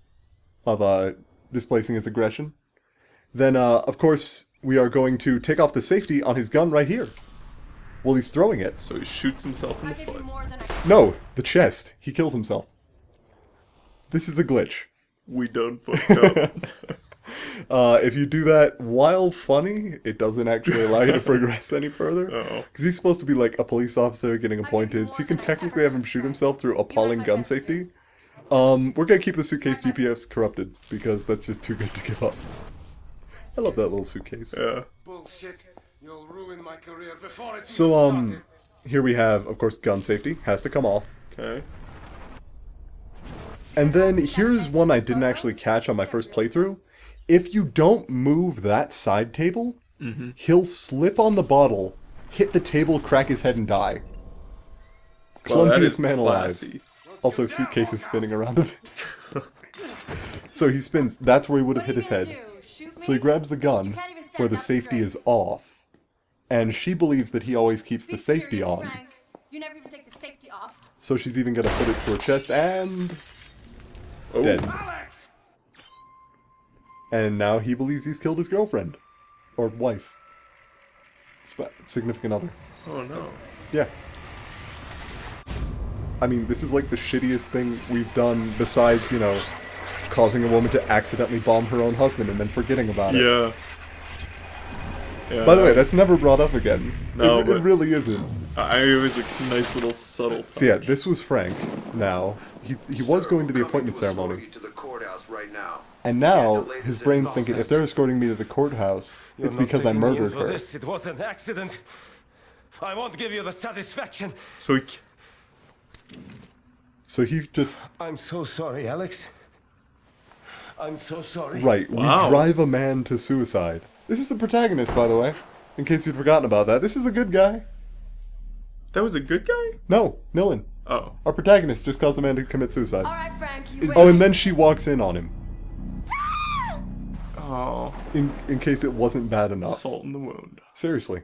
of displacing his aggression. Then, of course, we are going to take off the safety on his gun right here. While he's throwing it. So he shoots himself in I the gave you foot. more than I. No, the chest. He kills himself. This is a glitch. We done fucked up. If you do that while funny, it doesn't actually allow you to progress any further. Uh-oh. Because he's supposed to be like a police officer getting appointed, so you can technically have him shoot himself through appalling gun safety. We're gonna keep the suitcase GPS corrupted, because that's just too good to give up. I love that little suitcase. Yeah. Bullshit. You'll ruin my career before it's So, here we have, of course, gun safety. Has to come off. Okay. And then here's one I didn't actually catch on my first playthrough. If you don't move that side table, he'll slip on the bottle, hit the table, crack his head, and die. Well, that Clumsiest is man alive. classy. Also, suitcase is spinning around a bit. So he spins. That's where he would have hit his head. So he grabs the gun, where the safety is off. And she believes that he always keeps the safety on. You never even take the safety off. So she's even gonna put it to her chest, and... Oh. dead. And now he believes he's killed his girlfriend. Or wife. Significant other. Oh no. Yeah. I mean, this is like the shittiest thing we've done besides, you know, causing a woman to accidentally bomb her own husband and then forgetting about it. Yeah. Yeah. By the way, that's never brought up again. No, it but- really isn't. It was a nice little subtle touch. So yeah, this was Frank. Now, he was going to the appointment ceremony. To the courthouse right now. And now, his brain's thinking, if they're escorting me to the courthouse, it's because I murdered her. It was an accident. I won't give you the satisfaction. So he... So he just... I'm so sorry, Alex. I'm so sorry. Right, Wow. we drive a man to suicide. This is the protagonist, by the way. In case you'd forgotten about that. This is a good guy. That was a good guy? No, Nilin. Oh. Our protagonist just caused a man to commit suicide. Alright, Frank, you Is win. Oh, and then she walks in on him. Oh. In case it wasn't bad enough. Salt in the wound. Seriously.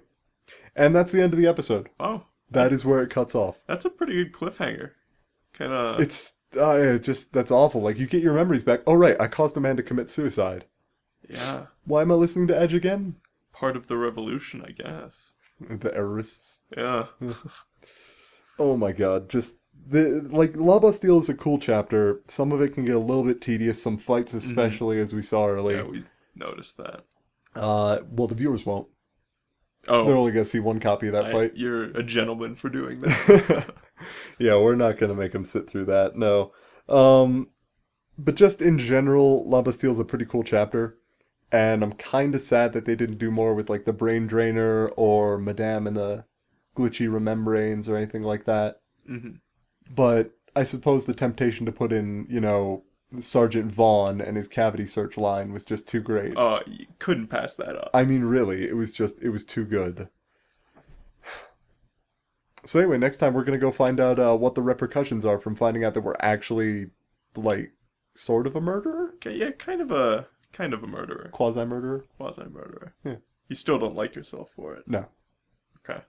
And that's the end of the episode. Oh. That is where it cuts off. That's a pretty good cliffhanger. Kinda... It's just, that's awful. Like, you get your memories back. Oh, right, I caused a man to commit suicide. Yeah. Why am I listening to Edge again? Part of the revolution, I guess. The errorists. Yeah. Oh my god, just... La Bastille is a cool chapter. Some of it can get a little bit tedious, some fights especially, as we saw earlier. Yeah, we noticed that. Well, the viewers won't. Oh. They're only gonna see one copy of that fight. You're a gentleman for doing that. Yeah, we're not gonna make them sit through that, no. But just in general, La Bastille is a pretty cool chapter. And I'm kind of sad that they didn't do more with like the brain drainer or Madame and the glitchy remembranes or anything like that. Mm-hmm. But I suppose the temptation to put in, you know, Sergeant Vaughn and his cavity search line was just too great. Oh, you couldn't pass that up. I mean, really, it was too good. So anyway, next time we're going to go find out what the repercussions are from finding out that we're actually, like, sort of a murderer? Okay, yeah, kind of a murderer. Quasi-murderer? Quasi-murderer. Yeah. You still don't like yourself for it. No. Okay.